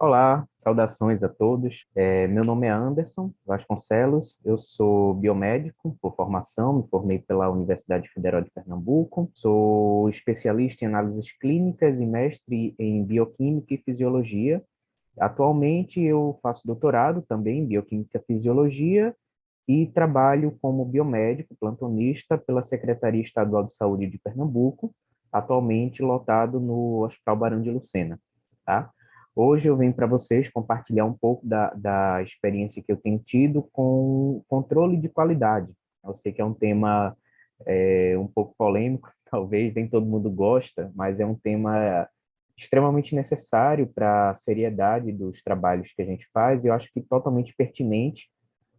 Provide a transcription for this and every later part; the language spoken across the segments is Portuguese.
Olá, saudações a todos. Meu nome é Anderson Vasconcelos, eu sou biomédico por formação, me formei pela Universidade Federal de Pernambuco, sou especialista em análises clínicas e mestre em bioquímica e fisiologia. Atualmente eu faço doutorado também em bioquímica e fisiologia e trabalho como biomédico plantonista pela Secretaria Estadual de Saúde de Pernambuco, atualmente lotado no Hospital Barão de Lucena, tá? Hoje eu venho para vocês compartilhar um pouco da experiência que eu tenho tido com controle de qualidade. Eu sei que é um tema um pouco polêmico, talvez nem todo mundo gosta, mas é um tema extremamente necessário para a seriedade dos trabalhos que a gente faz e eu acho que totalmente pertinente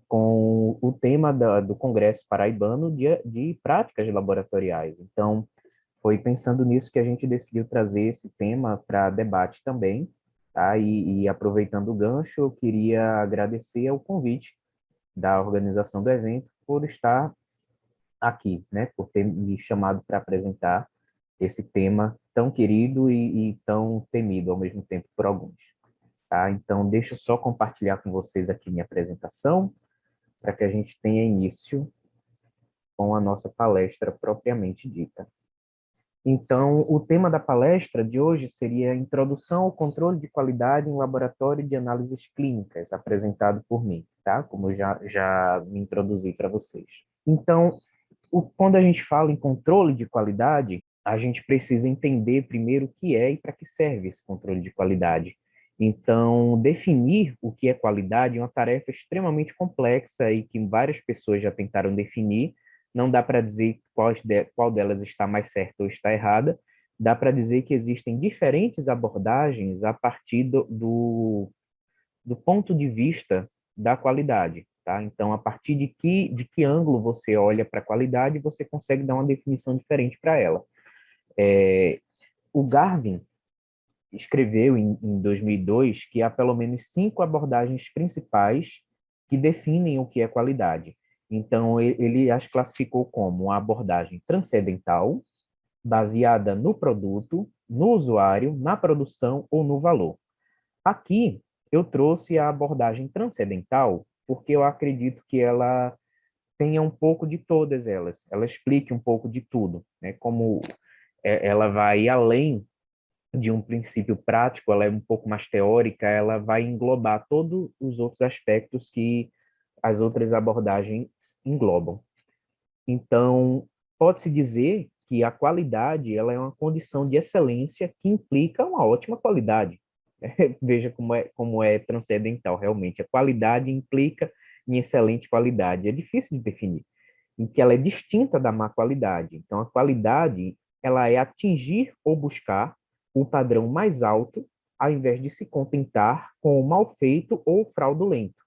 com o tema do Congresso Paraibano de Práticas Laboratoriais. Então, foi pensando nisso que a gente decidiu trazer esse tema para debate também, tá? E aproveitando o gancho, eu queria agradecer ao convite da organização do evento por estar aqui, né? Por ter me chamado para apresentar esse tema tão querido e tão temido ao mesmo tempo por alguns, tá? Então, deixa eu só compartilhar com vocês aqui minha apresentação para que a gente tenha início com a nossa palestra propriamente dita. Então, o tema da palestra de hoje seria Introdução ao Controle de Qualidade em Laboratório de Análises Clínicas, apresentado por mim, tá? Como eu já me introduzi para vocês. Então, quando a gente fala em controle de qualidade, a gente precisa entender primeiro o que é e para que serve esse controle de qualidade. Então, definir o que é qualidade é uma tarefa extremamente complexa e que várias pessoas já tentaram definir. Não dá para dizer qual delas está mais certa ou está errada. Dá para dizer que existem diferentes abordagens a partir do ponto de vista da qualidade. Tá? Então, a partir de que ângulo você olha para a qualidade, você consegue dar uma definição diferente para ela. O Garvin escreveu em 2002 que há pelo menos 5 abordagens principais que definem o que é qualidade. Então, ele as classificou como uma abordagem transcendental, baseada no produto, no usuário, na produção ou no valor. Aqui, eu trouxe a abordagem transcendental porque eu acredito que ela tenha um pouco de todas elas, ela explique um pouco de tudo, né? Como ela vai além de um princípio prático, ela é um pouco mais teórica, ela vai englobar todos os outros aspectos que as outras abordagens englobam. Então, pode-se dizer que a qualidade ela é uma condição de excelência que implica uma ótima qualidade. Veja como é transcendental, realmente. A qualidade implica em excelente qualidade. É difícil de definir, em que ela é distinta da má qualidade. Então, a qualidade ela é atingir ou buscar o padrão mais alto, ao invés de se contentar com o mal feito ou fraudulento,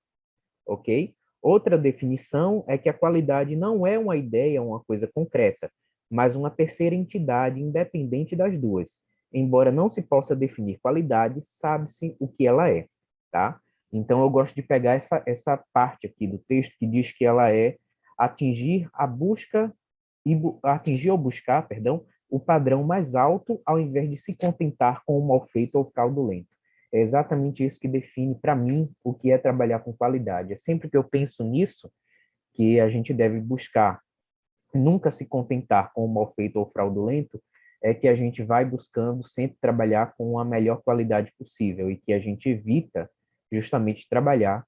ok? Outra definição é que a qualidade não é uma ideia, uma coisa concreta, mas uma terceira entidade independente das duas. Embora não se possa definir qualidade, sabe-se o que ela é, tá? Então, eu gosto de pegar essa parte aqui do texto que diz que ela é atingir a busca atingir ou buscar, perdão, o padrão mais alto ao invés de se contentar com o mal feito ou fraudulento. É exatamente isso que define para mim o que é trabalhar com qualidade. É sempre que eu penso nisso que a gente deve buscar nunca se contentar com o mal feito ou fraudulento, é que a gente vai buscando sempre trabalhar com a melhor qualidade possível e que a gente evita justamente trabalhar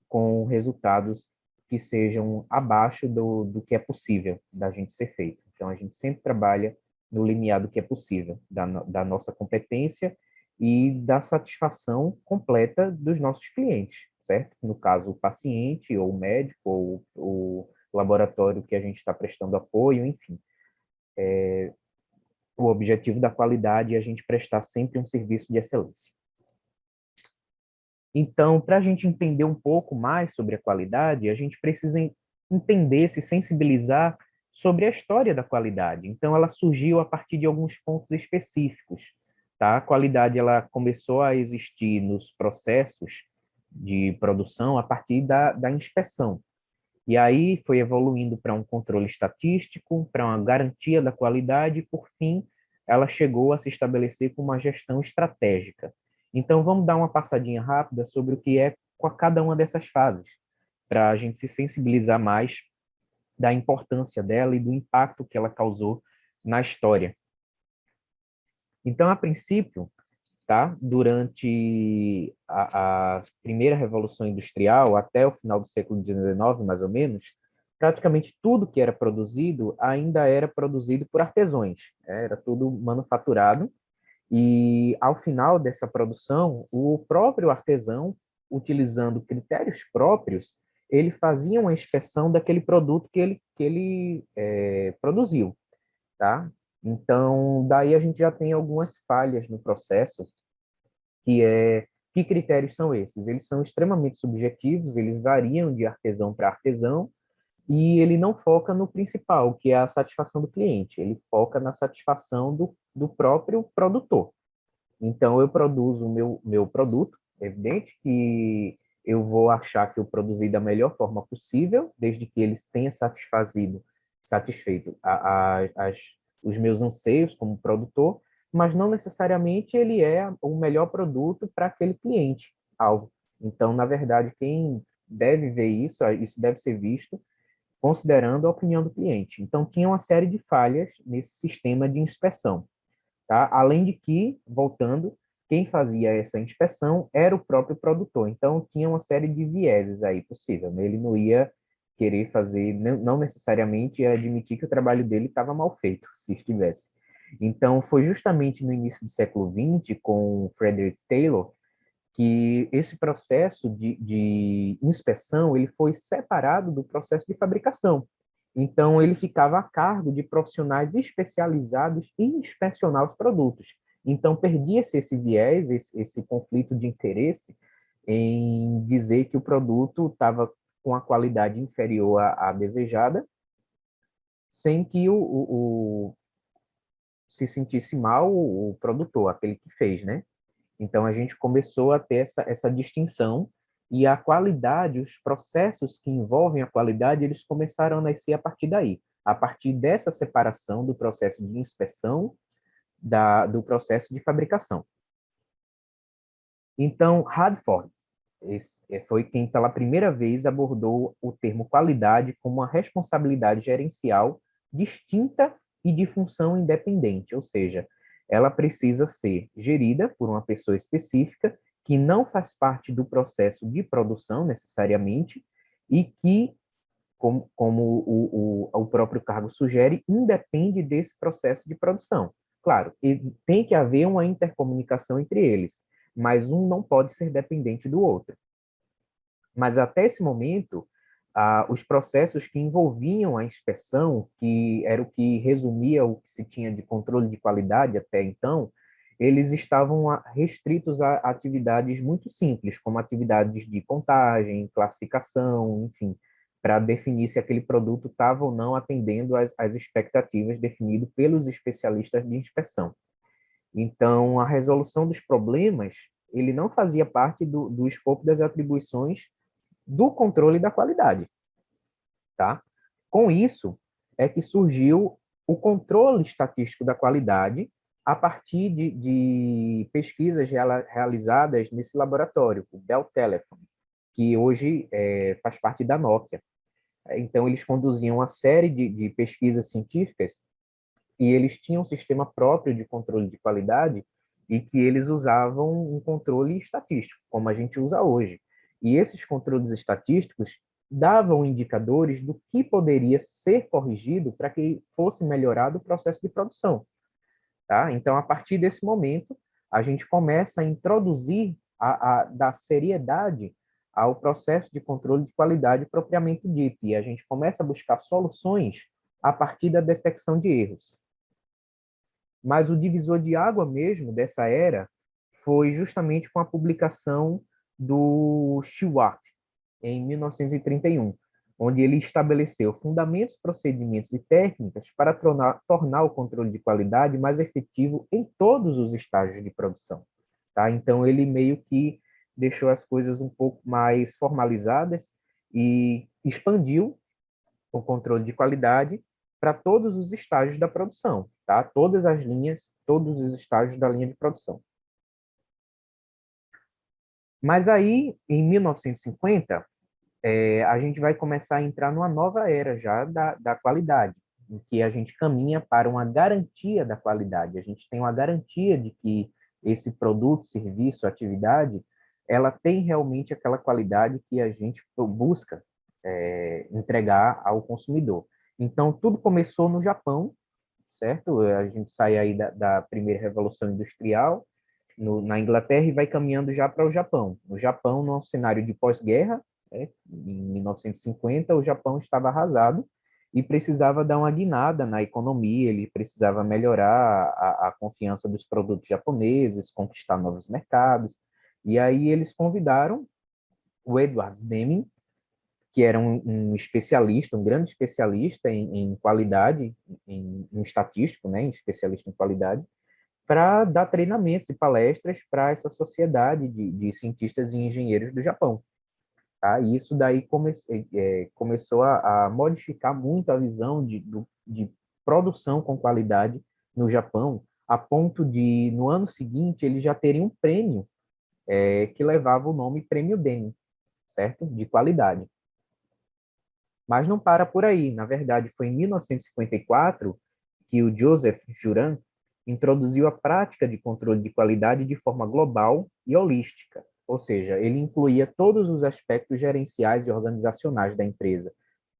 com resultados que sejam abaixo do que é possível da gente ser feito. Então, a gente sempre trabalha no limiar do que é possível, da nossa competência e da satisfação completa dos nossos clientes, certo? No caso, o paciente, ou o médico, ou o laboratório que a gente está prestando apoio, enfim. O objetivo da qualidade é a gente prestar sempre um serviço de excelência. Então, para a gente entender um pouco mais sobre a qualidade, a gente precisa entender, se sensibilizar sobre a história da qualidade. Então, ela surgiu a partir de alguns pontos específicos. Tá? A qualidade ela começou a existir nos processos de produção a partir da inspeção. E aí foi evoluindo para um controle estatístico, para uma garantia da qualidade, e, por fim, ela chegou a se estabelecer como uma gestão estratégica. Então, vamos dar uma passadinha rápida sobre o que é cada uma dessas fases, para a gente se sensibilizar mais da importância dela e do impacto que ela causou na história. Então, a princípio, tá? Durante a primeira Revolução Industrial, até o final do século XIX, mais ou menos, praticamente tudo que era produzido ainda era produzido por artesãos, era tudo manufaturado, e ao final dessa produção, o próprio artesão, utilizando critérios próprios, ele fazia uma inspeção daquele produto que ele produziu, tá? Então, daí a gente já tem algumas falhas no processo, que critérios são esses? Eles são extremamente subjetivos, eles variam de artesão para artesão, e ele não foca no principal, que é a satisfação do cliente, ele foca na satisfação do próprio produtor. Então, eu produzo o meu produto, é evidente que eu vou achar que eu produzi da melhor forma possível, desde que eles tenham satisfeito os meus anseios como produtor, mas não necessariamente ele é o melhor produto para aquele cliente alvo. Então, na verdade, quem deve ver isso deve ser visto considerando a opinião do cliente. Então, tinha uma série de falhas nesse sistema de inspeção. Tá? Além de que, voltando, quem fazia essa inspeção era o próprio produtor. Então, tinha uma série de vieses aí possível. Né? Ele não ia querer fazer, não necessariamente ia admitir que o trabalho dele estava mal feito, se estivesse. Então, foi justamente no início do século XX, com Frederick Taylor, que esse processo de inspeção ele foi separado do processo de fabricação. Então, ele ficava a cargo de profissionais especializados em inspecionar os produtos. Então, perdia-se esse viés, esse conflito de interesse em dizer que o produto estava com a qualidade inferior à desejada, sem que se sentisse mal o produtor, aquele que fez, né? Então, a gente começou a ter essa distinção e a qualidade, os processos que envolvem a qualidade, eles começaram a nascer a partir daí, a partir dessa separação do processo de inspeção do processo de fabricação. Então, Radford foi quem pela primeira vez abordou o termo qualidade como uma responsabilidade gerencial distinta e de função independente, ou seja, ela precisa ser gerida por uma pessoa específica que não faz parte do processo de produção necessariamente e que, como o próprio cargo sugere, independe desse processo de produção. Claro, tem que haver uma intercomunicação entre eles, mas um não pode ser dependente do outro. Mas até esse momento, os processos que envolviam a inspeção, que era o que resumia o que se tinha de controle de qualidade até então, eles estavam restritos a atividades muito simples, como atividades de contagem, classificação, enfim, para definir se aquele produto estava ou não atendendo às expectativas definidas pelos especialistas de inspeção. Então, a resolução dos problemas, ele não fazia parte do escopo das atribuições do controle da qualidade, tá? Com isso, é que surgiu o controle estatístico da qualidade a partir de pesquisas realizadas nesse laboratório, o Bell Telephone, que hoje faz parte da Nokia. Então, eles conduziam uma série de pesquisas científicas e eles tinham um sistema próprio de controle de qualidade e que eles usavam um controle estatístico, como a gente usa hoje. E esses controles estatísticos davam indicadores do que poderia ser corrigido para que fosse melhorado o processo de produção. Tá? Então, a partir desse momento, a gente começa a introduzir da seriedade ao processo de controle de qualidade propriamente dito, e a gente começa a buscar soluções a partir da detecção de erros. Mas o divisor de água mesmo dessa era foi justamente com a publicação do Shewhart, em 1931, onde ele estabeleceu fundamentos, procedimentos e técnicas para tornar o controle de qualidade mais efetivo em todos os estágios de produção. Tá? Então, ele meio que deixou as coisas um pouco mais formalizadas e expandiu o controle de qualidade para todos os estágios da produção, tá? Todas as linhas, todos os estágios da linha de produção. Mas aí, em 1950, a gente vai começar a entrar numa nova era já da qualidade, em que a gente caminha para uma garantia da qualidade. A gente tem uma garantia de que esse produto, serviço, atividade, ela tem realmente aquela qualidade que a gente busca entregar ao consumidor. Então, tudo começou no Japão, certo? A gente sai aí da primeira revolução industrial na Inglaterra e vai caminhando já para o Japão. No Japão, no cenário de pós-guerra, né, em 1950, o Japão estava arrasado e precisava dar uma guinada na economia, ele precisava melhorar a confiança dos produtos japoneses, conquistar novos mercados. E aí eles convidaram o Edward Deming, que era um especialista, um grande especialista em qualidade, um estatístico, né, um especialista em qualidade, para dar treinamentos e palestras para essa sociedade de cientistas e engenheiros do Japão. Tá? E isso daí começou a modificar muito a visão de produção com qualidade no Japão, a ponto de, no ano seguinte, eles já terem um prêmio que levava o nome Prêmio Deming, certo? De qualidade. Mas não para por aí. Na verdade, foi em 1954 que o Joseph Juran introduziu a prática de controle de qualidade de forma global e holística, ou seja, ele incluía todos os aspectos gerenciais e organizacionais da empresa,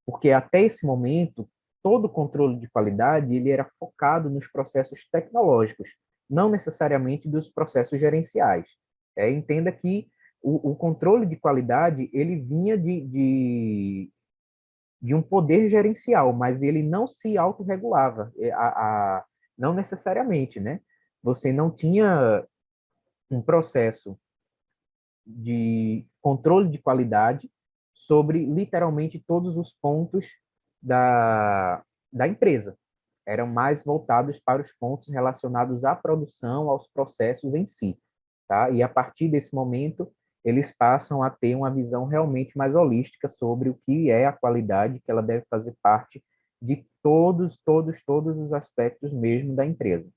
porque até esse momento todo o controle de qualidade ele era focado nos processos tecnológicos, não necessariamente dos processos gerenciais. Entenda que o controle de qualidade ele vinha de um poder gerencial, mas ele não se autorregulava, não necessariamente, né? Você não tinha um processo de controle de qualidade sobre literalmente todos os pontos da empresa. Eram mais voltados para os pontos relacionados à produção, aos processos em si. Tá? E a partir desse momento, eles passam a ter uma visão realmente mais holística sobre o que é a qualidade, que ela deve fazer parte de todos os aspectos mesmo da empresa.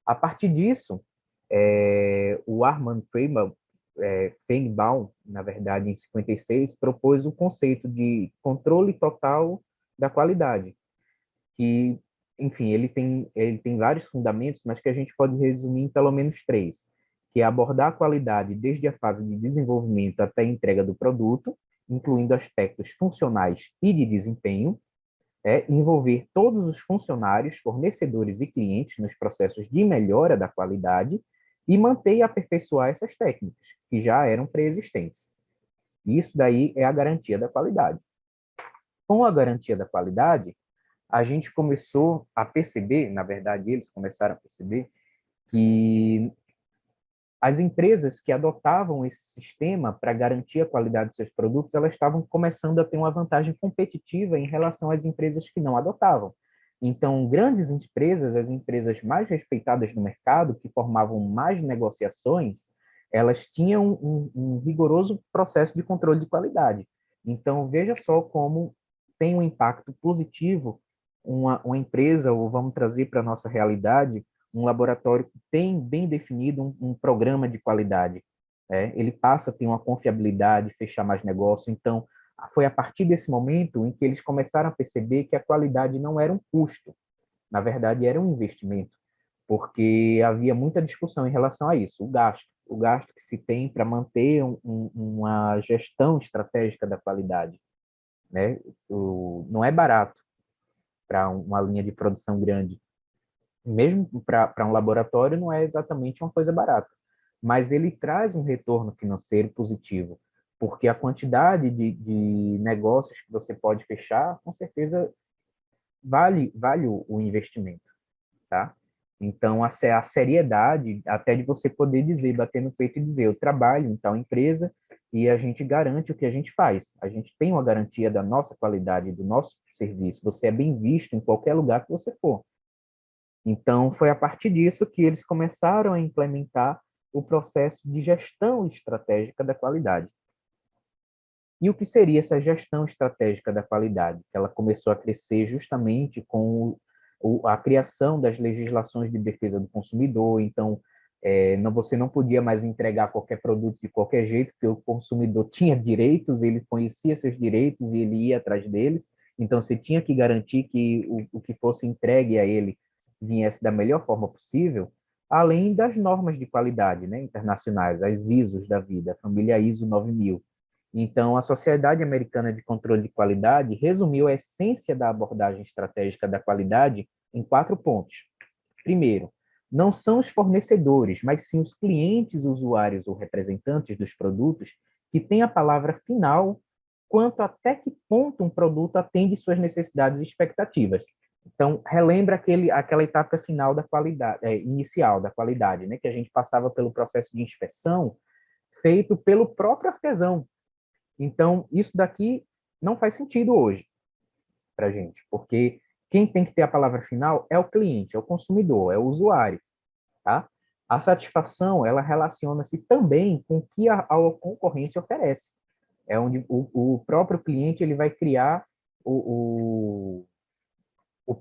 A partir disso, o Armand Feigenbaum, na verdade, em 56, propôs o conceito de controle total da qualidade, que, enfim, ele tem vários fundamentos, mas que a gente pode resumir em pelo menos três, que é abordar a qualidade desde a fase de desenvolvimento até a entrega do produto, incluindo aspectos funcionais e de desempenho, envolver todos os funcionários, fornecedores e clientes nos processos de melhora da qualidade e manter e aperfeiçoar essas técnicas, que já eram pré-existentes. Isso daí é a garantia da qualidade. Com a garantia da qualidade, a gente começou a perceber, na verdade, eles começaram a perceber, que as empresas que adotavam esse sistema para garantir a qualidade dos seus produtos, elas estavam começando a ter uma vantagem competitiva em relação às empresas que não adotavam. Então, grandes empresas, as empresas mais respeitadas no mercado, que formavam mais negociações, elas tinham um rigoroso processo de controle de qualidade. Então, veja só como tem um impacto positivo uma empresa, ou vamos trazer para a nossa realidade, um laboratório que tem bem definido um programa de qualidade. Ele passa a ter uma confiabilidade, fechar mais negócio. Então, foi a partir desse momento em que eles começaram a perceber que a qualidade não era um custo, na verdade, era um investimento, porque havia muita discussão em relação a isso, o gasto que se tem para manter uma gestão estratégica da qualidade. Né? Isso não é barato para uma linha de produção grande, mesmo para um laboratório, não é exatamente uma coisa barata, mas ele traz um retorno financeiro positivo, porque a quantidade de negócios que você pode fechar, com certeza, vale o investimento, tá? Então, a seriedade, até de você poder dizer, bater no peito e dizer, eu trabalho em tal empresa e a gente garante o que a gente faz. A gente tem uma garantia da nossa qualidade, do nosso serviço. Você é bem visto em qualquer lugar que você for. Então, foi a partir disso que eles começaram a implementar o processo de gestão estratégica da qualidade. E o que seria essa gestão estratégica da qualidade? Ela começou a crescer justamente com a criação das legislações de defesa do consumidor. Então, Não, você não podia mais entregar qualquer produto de qualquer jeito, porque o consumidor tinha direitos, ele conhecia seus direitos e ele ia atrás deles. Então, você tinha que garantir que o que fosse entregue a ele viesse da melhor forma possível, além das normas de qualidade, né, internacionais, as ISOs da vida, a família ISO 9000. Então, a Sociedade Americana de Controle de Qualidade resumiu a essência da abordagem estratégica da qualidade em 4 pontos. Primeiro, não são os fornecedores, mas sim os clientes, usuários ou representantes dos produtos que têm a palavra final quanto até que ponto um produto atende suas necessidades e expectativas. Então, relembra aquela etapa final da qualidade, inicial da qualidade, né, que a gente passava pelo processo de inspeção feito pelo próprio artesão. Então, isso daqui não faz sentido hoje para a gente, porque quem tem que ter a palavra final é o cliente, é o consumidor, é o usuário, tá? A satisfação, ela relaciona-se também com o que a concorrência oferece. É onde o próprio cliente ele vai criar o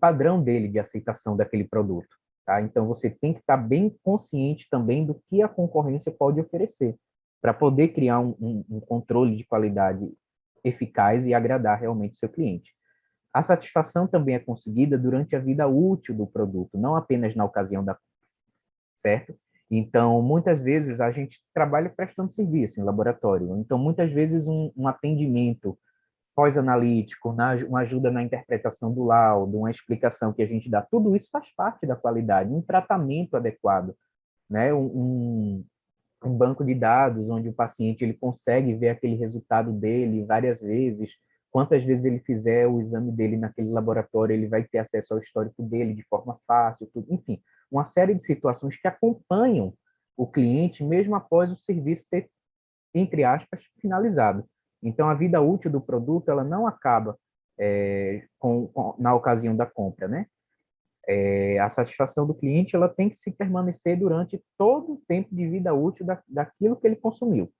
padrão dele de aceitação daquele produto. Tá? Então, você tem que estar bem consciente também do que a concorrência pode oferecer, para poder criar um controle de qualidade eficaz e agradar realmente o seu cliente. A satisfação também é conseguida durante a vida útil do produto, não apenas na ocasião da, certo? Então, muitas vezes a gente trabalha prestando serviço em laboratório. Então, muitas vezes um atendimento pós-analítico, uma ajuda na interpretação do laudo, uma explicação que a gente dá, tudo isso faz parte da qualidade, um tratamento adequado, né? Um banco de dados onde o paciente ele consegue ver aquele resultado dele várias vezes, quantas vezes ele fizer o exame dele naquele laboratório, ele vai ter acesso ao histórico dele de forma fácil, tudo. Enfim, uma série de situações que acompanham o cliente mesmo após o serviço ter, entre aspas, finalizado. Então, a vida útil do produto ela não acaba na ocasião da compra, né? A satisfação do cliente ela tem que se permanecer durante todo o tempo de vida útil daquilo que ele consumiu.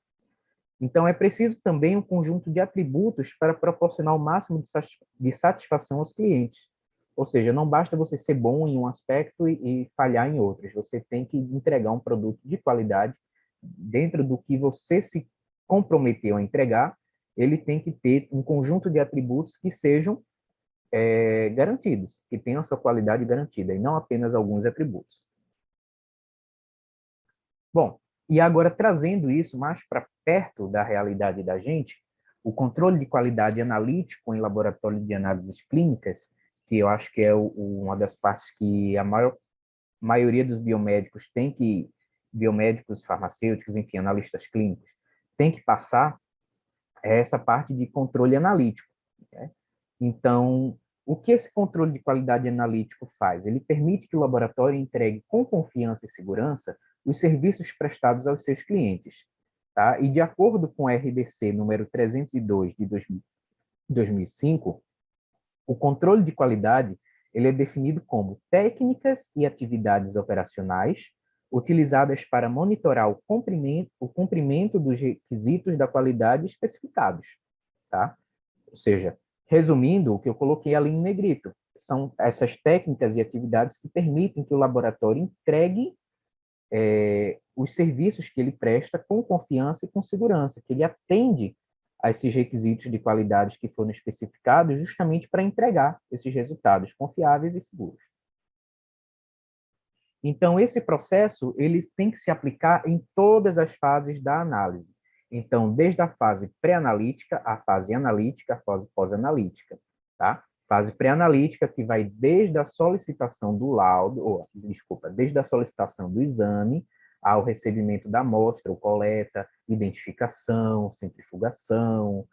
Então, é preciso também um conjunto de atributos para proporcionar o máximo de satisfação aos clientes. Ou seja, não basta você ser bom em um aspecto e falhar em outros. Você tem que entregar um produto de qualidade dentro do que você se comprometeu a entregar. Ele tem que ter um conjunto de atributos que sejam garantidos, que tenham a sua qualidade garantida, e não apenas alguns atributos. Bom, e agora trazendo isso mais para perto da realidade da gente, o controle de qualidade analítico em laboratório de análises clínicas, que eu acho que é uma das partes que a maioria dos biomédicos tem que, biomédicos, farmacêuticos, enfim, analistas clínicos, tem que passar essa parte de controle analítico, né? Então, o que esse controle de qualidade analítico faz? Ele permite que o laboratório entregue com confiança e segurança os serviços prestados aos seus clientes. Tá? E de acordo com o RDC número 302 de 2005, o controle de qualidade ele é definido como técnicas e atividades operacionais utilizadas para monitorar o cumprimento dos requisitos da qualidade especificados. Tá? Ou seja, resumindo, o que eu coloquei ali em negrito, são essas técnicas e atividades que permitem que o laboratório entregue os serviços que ele presta com confiança e com segurança, que ele atende a esses requisitos de qualidade que foram especificados justamente para entregar esses resultados confiáveis e seguros. Então, esse processo ele tem que se aplicar em todas as fases da análise. Então, desde a fase pré-analítica, a fase analítica, a fase pós-analítica, tá? Fase pré-analítica que vai desde a solicitação do laudo, desde a solicitação do exame ao recebimento da amostra, ou coleta, identificação, centrifugação,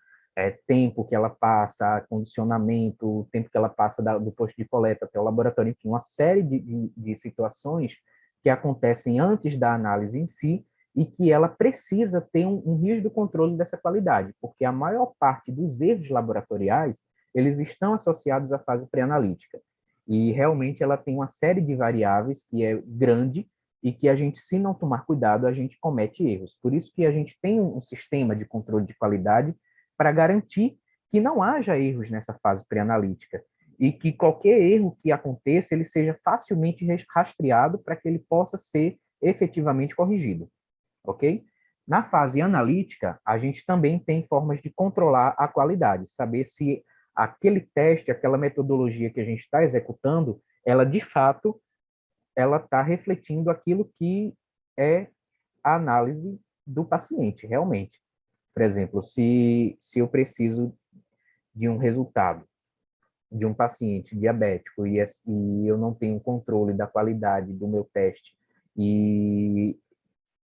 tempo que ela passa, condicionamento, tempo que ela passa do posto de coleta até o laboratório, enfim, uma série de situações que acontecem antes da análise em si e que ela precisa ter um rígido controle dessa qualidade, porque a maior parte dos erros laboratoriais, eles estão associados à fase pré-analítica. E realmente ela tem uma série de variáveis que é grande e que a gente, se não tomar cuidado, a gente comete erros. Por isso que a gente tem um sistema de controle de qualidade para garantir que não haja erros nessa fase pré-analítica e que qualquer erro que aconteça, ele seja facilmente rastreado para que ele possa ser efetivamente corrigido, ok? Na fase analítica, a gente também tem formas de controlar a qualidade, saber se aquele teste, aquela metodologia que a gente está executando, ela de fato ela está refletindo aquilo que é a análise do paciente, realmente. Por exemplo, se eu preciso de um resultado de um paciente diabético e eu não tenho controle da qualidade do meu teste e,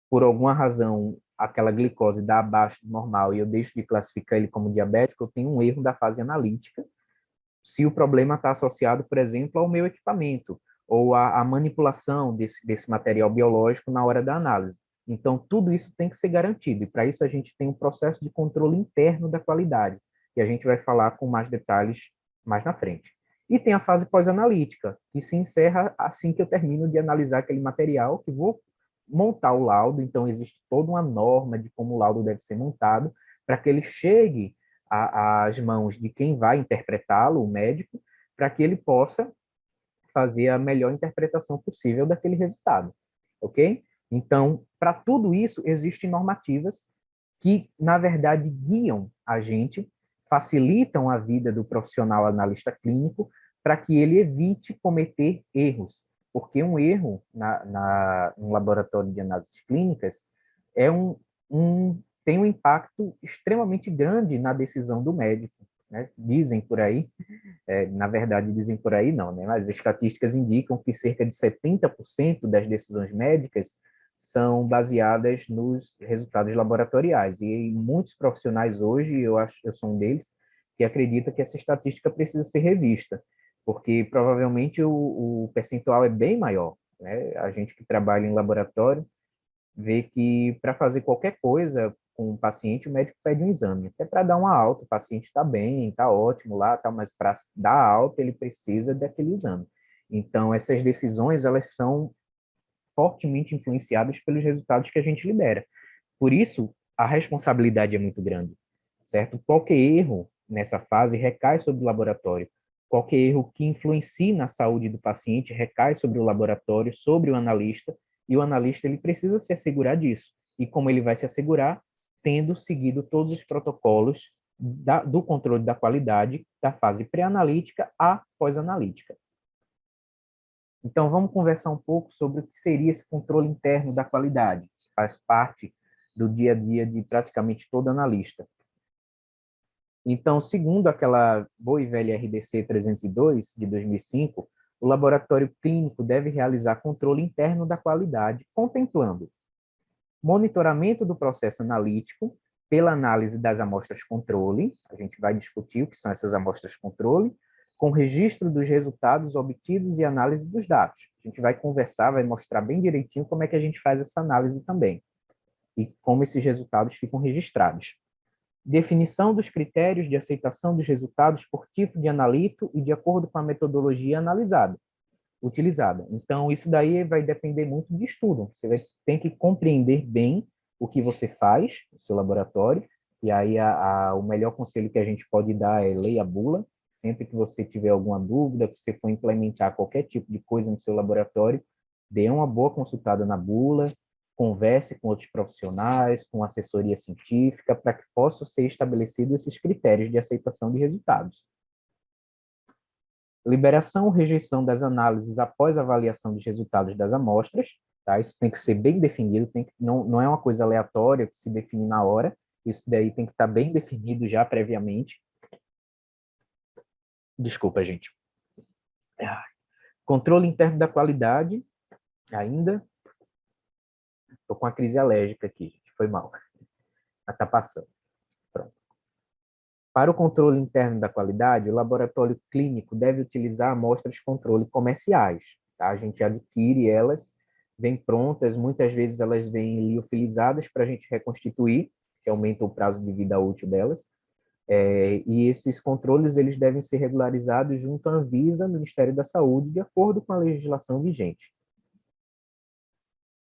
por alguma razão, aquela glicose dá abaixo do normal e eu deixo de classificar ele como diabético, eu tenho um erro da fase analítica, se o problema está associado, por exemplo, ao meu equipamento ou à manipulação desse material biológico na hora da análise. Então, tudo isso tem que ser garantido, e para isso a gente tem um processo de controle interno da qualidade, que a gente vai falar com mais detalhes mais na frente. E tem a fase pós-analítica, que se encerra assim que eu termino de analisar aquele material, que vou montar o laudo, então existe toda uma norma de como o laudo deve ser montado, para que ele chegue às mãos de quem vai interpretá-lo, o médico, para que ele possa fazer a melhor interpretação possível daquele resultado, ok? Então, para tudo isso, existem normativas que, na verdade, guiam a gente, facilitam a vida do profissional analista clínico para que ele evite cometer erros, porque um erro no laboratório de análises clínicas é tem um impacto extremamente grande na decisão do médico, né? Dizem por aí, na verdade dizem por aí não, né? Mas as estatísticas indicam que cerca de 70% das decisões médicas são baseadas nos resultados laboratoriais. E muitos profissionais hoje, eu sou um deles, que acredita que essa estatística precisa ser revista, porque provavelmente o percentual é bem maior, né? A gente que trabalha em laboratório vê que para fazer qualquer coisa com o paciente, o médico pede um exame, até para dar uma alta, o paciente está bem, está ótimo lá, tá, mas para dar alta ele precisa daquele exame. Então, essas decisões, elas são fortemente influenciadas pelos resultados que a gente libera. Por isso, a responsabilidade é muito grande, certo? Qualquer erro nessa fase recai sobre o laboratório. Qualquer erro que influencie na saúde do paciente recai sobre o laboratório, sobre o analista, e o analista ele precisa se assegurar disso. E como ele vai se assegurar? Tendo seguido todos os protocolos do controle da qualidade da fase pré-analítica à pós-analítica. Então, vamos conversar um pouco sobre o que seria esse controle interno da qualidade, que faz parte do dia a dia de praticamente todo analista. Então, segundo aquela boa e velha RDC 302, de 2005, o laboratório clínico deve realizar controle interno da qualidade, contemplando monitoramento do processo analítico pela análise das amostras controle, a gente vai discutir o que são essas amostras controle, com registro dos resultados obtidos e análise dos dados. A gente vai conversar, vai mostrar bem direitinho como é que a gente faz essa análise também, e como esses resultados ficam registrados. Definição dos critérios de aceitação dos resultados por tipo de analito e de acordo com a metodologia utilizada. Então, isso daí vai depender muito de estudo. Você tem que compreender bem o que você faz no seu laboratório, e aí o melhor conselho que a gente pode dar é leia a bula. Sempre que você tiver alguma dúvida, que você for implementar qualquer tipo de coisa no seu laboratório, dê uma boa consultada na bula, converse com outros profissionais, com assessoria científica, para que possa ser estabelecido esses critérios de aceitação de resultados. Liberação ou rejeição das análises após a avaliação dos resultados das amostras, tá? Isso tem que ser bem definido, não é uma coisa aleatória que se define na hora, isso daí tem que estar bem definido já previamente. Desculpa, gente. Controle interno da qualidade, ainda. Estou com uma crise alérgica aqui, gente, foi mal. Mas está passando. Pronto. Para o controle interno da qualidade, o laboratório clínico deve utilizar amostras controle comerciais. Tá? A gente adquire elas, vêm prontas, muitas vezes elas vêm liofilizadas para a gente reconstituir, que aumenta o prazo de vida útil delas. E esses controles eles devem ser regularizados junto à Anvisa, Ministério da Saúde, de acordo com a legislação vigente.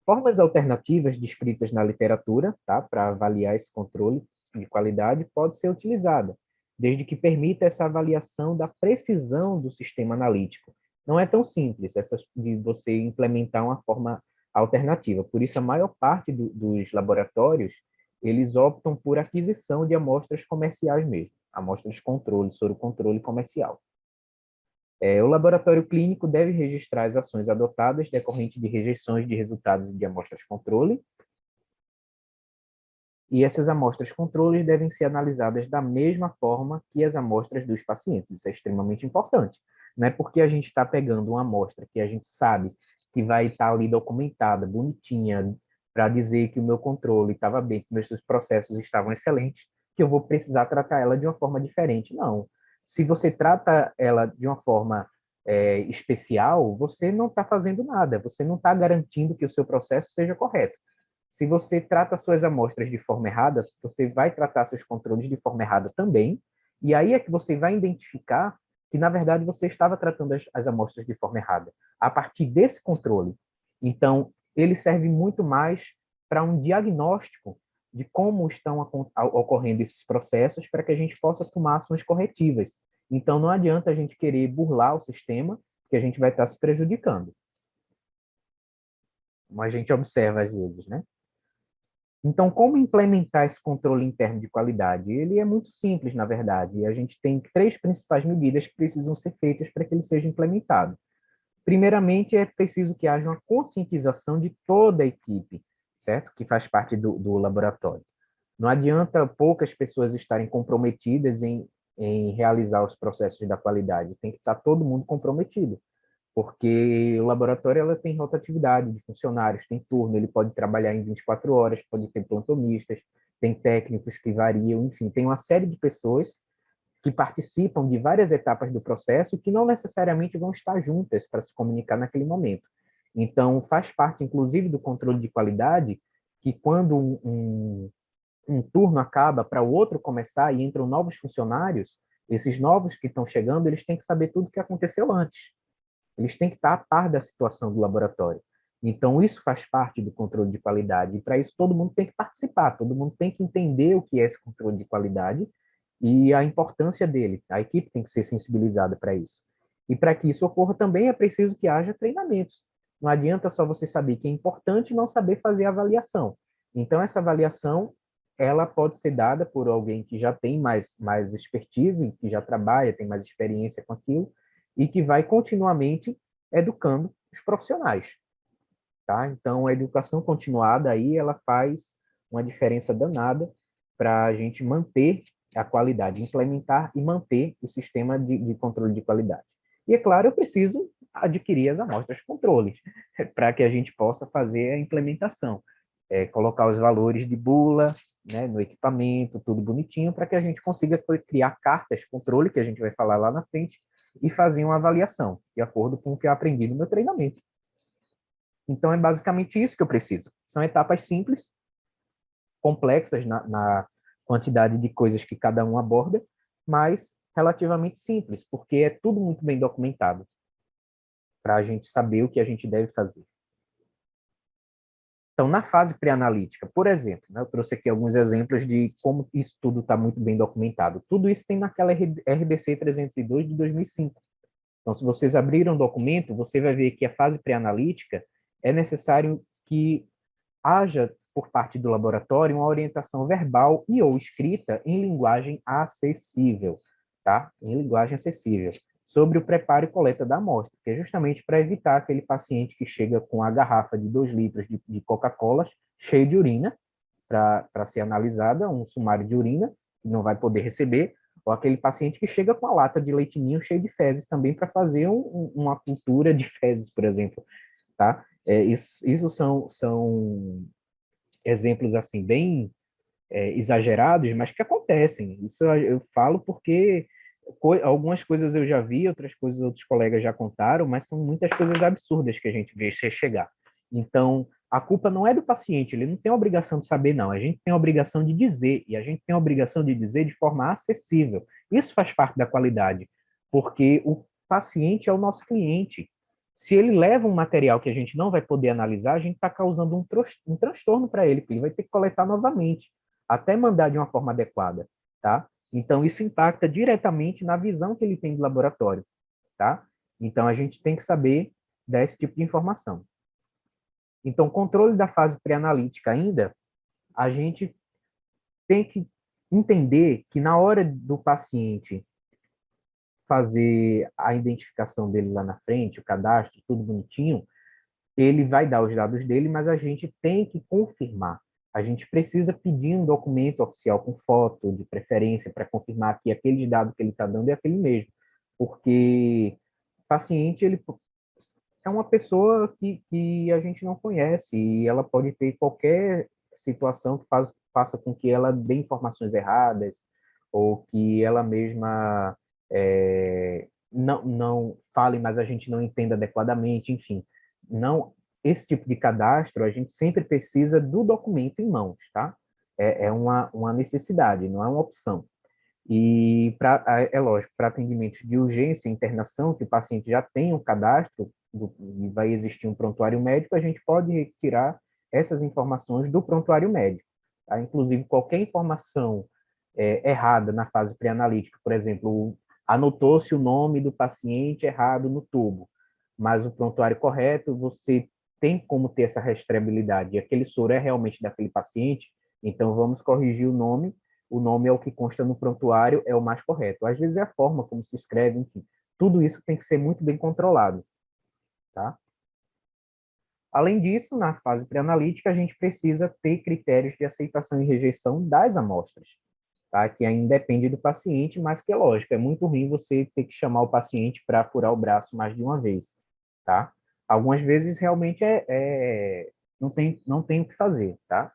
Formas alternativas descritas na literatura, tá, para avaliar esse controle de qualidade pode ser utilizada, desde que permita essa avaliação da precisão do sistema analítico. Não é tão simples essa de você implementar uma forma alternativa. Por isso, a maior parte dos laboratórios, eles optam por aquisição de amostras comerciais mesmo, amostras de controle, soro-controle comercial. O laboratório clínico deve registrar as ações adotadas decorrente de rejeições de resultados de amostras-controle, e essas amostras-controles devem ser analisadas da mesma forma que as amostras dos pacientes. Isso é extremamente importante. Não é porque a gente está pegando uma amostra que a gente sabe que vai estar ali documentada, bonitinha, para dizer que o meu controle estava bem, que meus processos estavam excelentes, que eu vou precisar tratar ela de uma forma diferente. Não. Se você trata ela de uma forma especial, você não está fazendo nada, você não está garantindo que o seu processo seja correto. Se você trata suas amostras de forma errada, você vai tratar seus controles de forma errada também, e aí é que você vai identificar que, na verdade, você estava tratando as amostras de forma errada, a partir desse controle. Então, ele serve muito mais para um diagnóstico de como estão ocorrendo esses processos para que a gente possa tomar ações corretivas. Então, não adianta a gente querer burlar o sistema, que a gente vai estar se prejudicando. Como a gente observa às vezes, né? Então, como implementar esse controle interno de qualidade? Ele é muito simples, na verdade, e a gente tem três principais medidas que precisam ser feitas para que ele seja implementado. Primeiramente, é preciso que haja uma conscientização de toda a equipe, certo? Que faz parte do laboratório. Não adianta poucas pessoas estarem comprometidas em realizar os processos da qualidade, tem que estar todo mundo comprometido, porque o laboratório ela tem rotatividade de funcionários, tem turno, ele pode trabalhar em 24 horas, pode ter plantonistas, tem técnicos que variam, enfim, tem uma série de pessoas que participam de várias etapas do processo e que não necessariamente vão estar juntas para se comunicar naquele momento. Então, faz parte, inclusive, do controle de qualidade que quando um turno acaba para o outro começar e entram novos funcionários, esses novos que estão chegando, eles têm que saber tudo o que aconteceu antes. Eles têm que estar a par da situação do laboratório. Então, isso faz parte do controle de qualidade. E, para isso, todo mundo tem que participar, todo mundo tem que entender o que é esse controle de qualidade e a importância dele. A equipe tem que ser sensibilizada para isso. E, para que isso ocorra, também é preciso que haja treinamentos. Não adianta só você saber que é importante e não saber fazer a avaliação. Então, essa avaliação ela pode ser dada por alguém que já tem mais expertise, que já trabalha, tem mais experiência com aquilo, e que vai continuamente educando os profissionais, tá? Então, a educação continuada aí, ela faz uma diferença danada para a gente manter a qualidade, implementar e manter o sistema de controle de qualidade. E, é claro, eu preciso adquirir as amostras de controles para que a gente possa fazer a implementação, colocar os valores de bula, né, no equipamento, tudo bonitinho, para que a gente consiga criar cartas de controle, que a gente vai falar lá na frente, e fazer uma avaliação, de acordo com o que eu aprendi no meu treinamento. Então, é basicamente isso que eu preciso. São etapas simples, complexas na quantidade de coisas que cada um aborda, mas relativamente simples, porque é tudo muito bem documentado, para a gente saber o que a gente deve fazer. Então, na fase pré-analítica, por exemplo, né, eu trouxe aqui alguns exemplos de como isso tudo está muito bem documentado. Tudo isso tem naquela RDC 302 de 2005. Então, se vocês abrirem um documento, você vai ver que a fase pré-analítica é necessário que haja, por parte do laboratório, uma orientação verbal e ou escrita em linguagem acessível, tá? Em linguagem acessível, sobre o preparo e coleta da amostra, que é justamente para evitar aquele paciente que chega com a garrafa de 2 litros de Coca-Cola cheio de urina para ser analisada, um sumário de urina, que não vai poder receber, ou aquele paciente que chega com a lata de leite ninho cheio de fezes também para fazer uma cultura de fezes, por exemplo, tá? Isso são exemplos assim bem exagerados, mas que acontecem. Isso eu falo porque algumas coisas eu já vi, outras coisas outros colegas já contaram, mas são muitas coisas absurdas que a gente vê chegar. Então, a culpa não é do paciente, ele não tem a obrigação de saber, não. A gente tem a obrigação de dizer, e a gente tem a obrigação de dizer de forma acessível. Isso faz parte da qualidade, porque o paciente é o nosso cliente. Se ele leva um material que a gente não vai poder analisar, a gente está causando um transtorno para ele, porque ele vai ter que coletar novamente, até mandar de uma forma adequada, tá? Então, isso impacta diretamente na visão que ele tem do laboratório, tá? Então, a gente tem que saber desse tipo de informação. Então, controle da fase pré-analítica ainda, a gente tem que entender que na hora do paciente fazer a identificação dele lá na frente, o cadastro, tudo bonitinho, ele vai dar os dados dele, mas a gente tem que confirmar. A gente precisa pedir um documento oficial com foto, de preferência, para confirmar que aquele dado que ele está dando é aquele mesmo. Porque o paciente ele é uma pessoa que a gente não conhece e ela pode ter qualquer situação que faça com que ela dê informações erradas ou que ela mesma não fale, mas a gente não entenda adequadamente, enfim. Não, esse tipo de cadastro, a gente sempre precisa do documento em mãos, tá? É uma necessidade, não é uma opção. E, é lógico, para atendimentos de urgência e internação, que o paciente já tem um cadastro e vai existir um prontuário médico, a gente pode retirar essas informações do prontuário médico. Tá? Inclusive, qualquer informação errada na fase pré-analítica, por exemplo, anotou-se o nome do paciente errado no tubo, mas o prontuário correto, você tem como ter essa rastreabilidade. E aquele soro é realmente daquele paciente, então vamos corrigir o nome é o que consta no prontuário, é o mais correto. Às vezes é a forma como se escreve, enfim. Tudo isso tem que ser muito bem controlado, tá? Além disso, na fase pré-analítica, a gente precisa ter critérios de aceitação e rejeição das amostras, tá? Que ainda depende do paciente, mas que é lógico, é muito ruim você ter que chamar o paciente para furar o braço mais de uma vez, tá? Algumas vezes realmente não tem o que fazer, tá?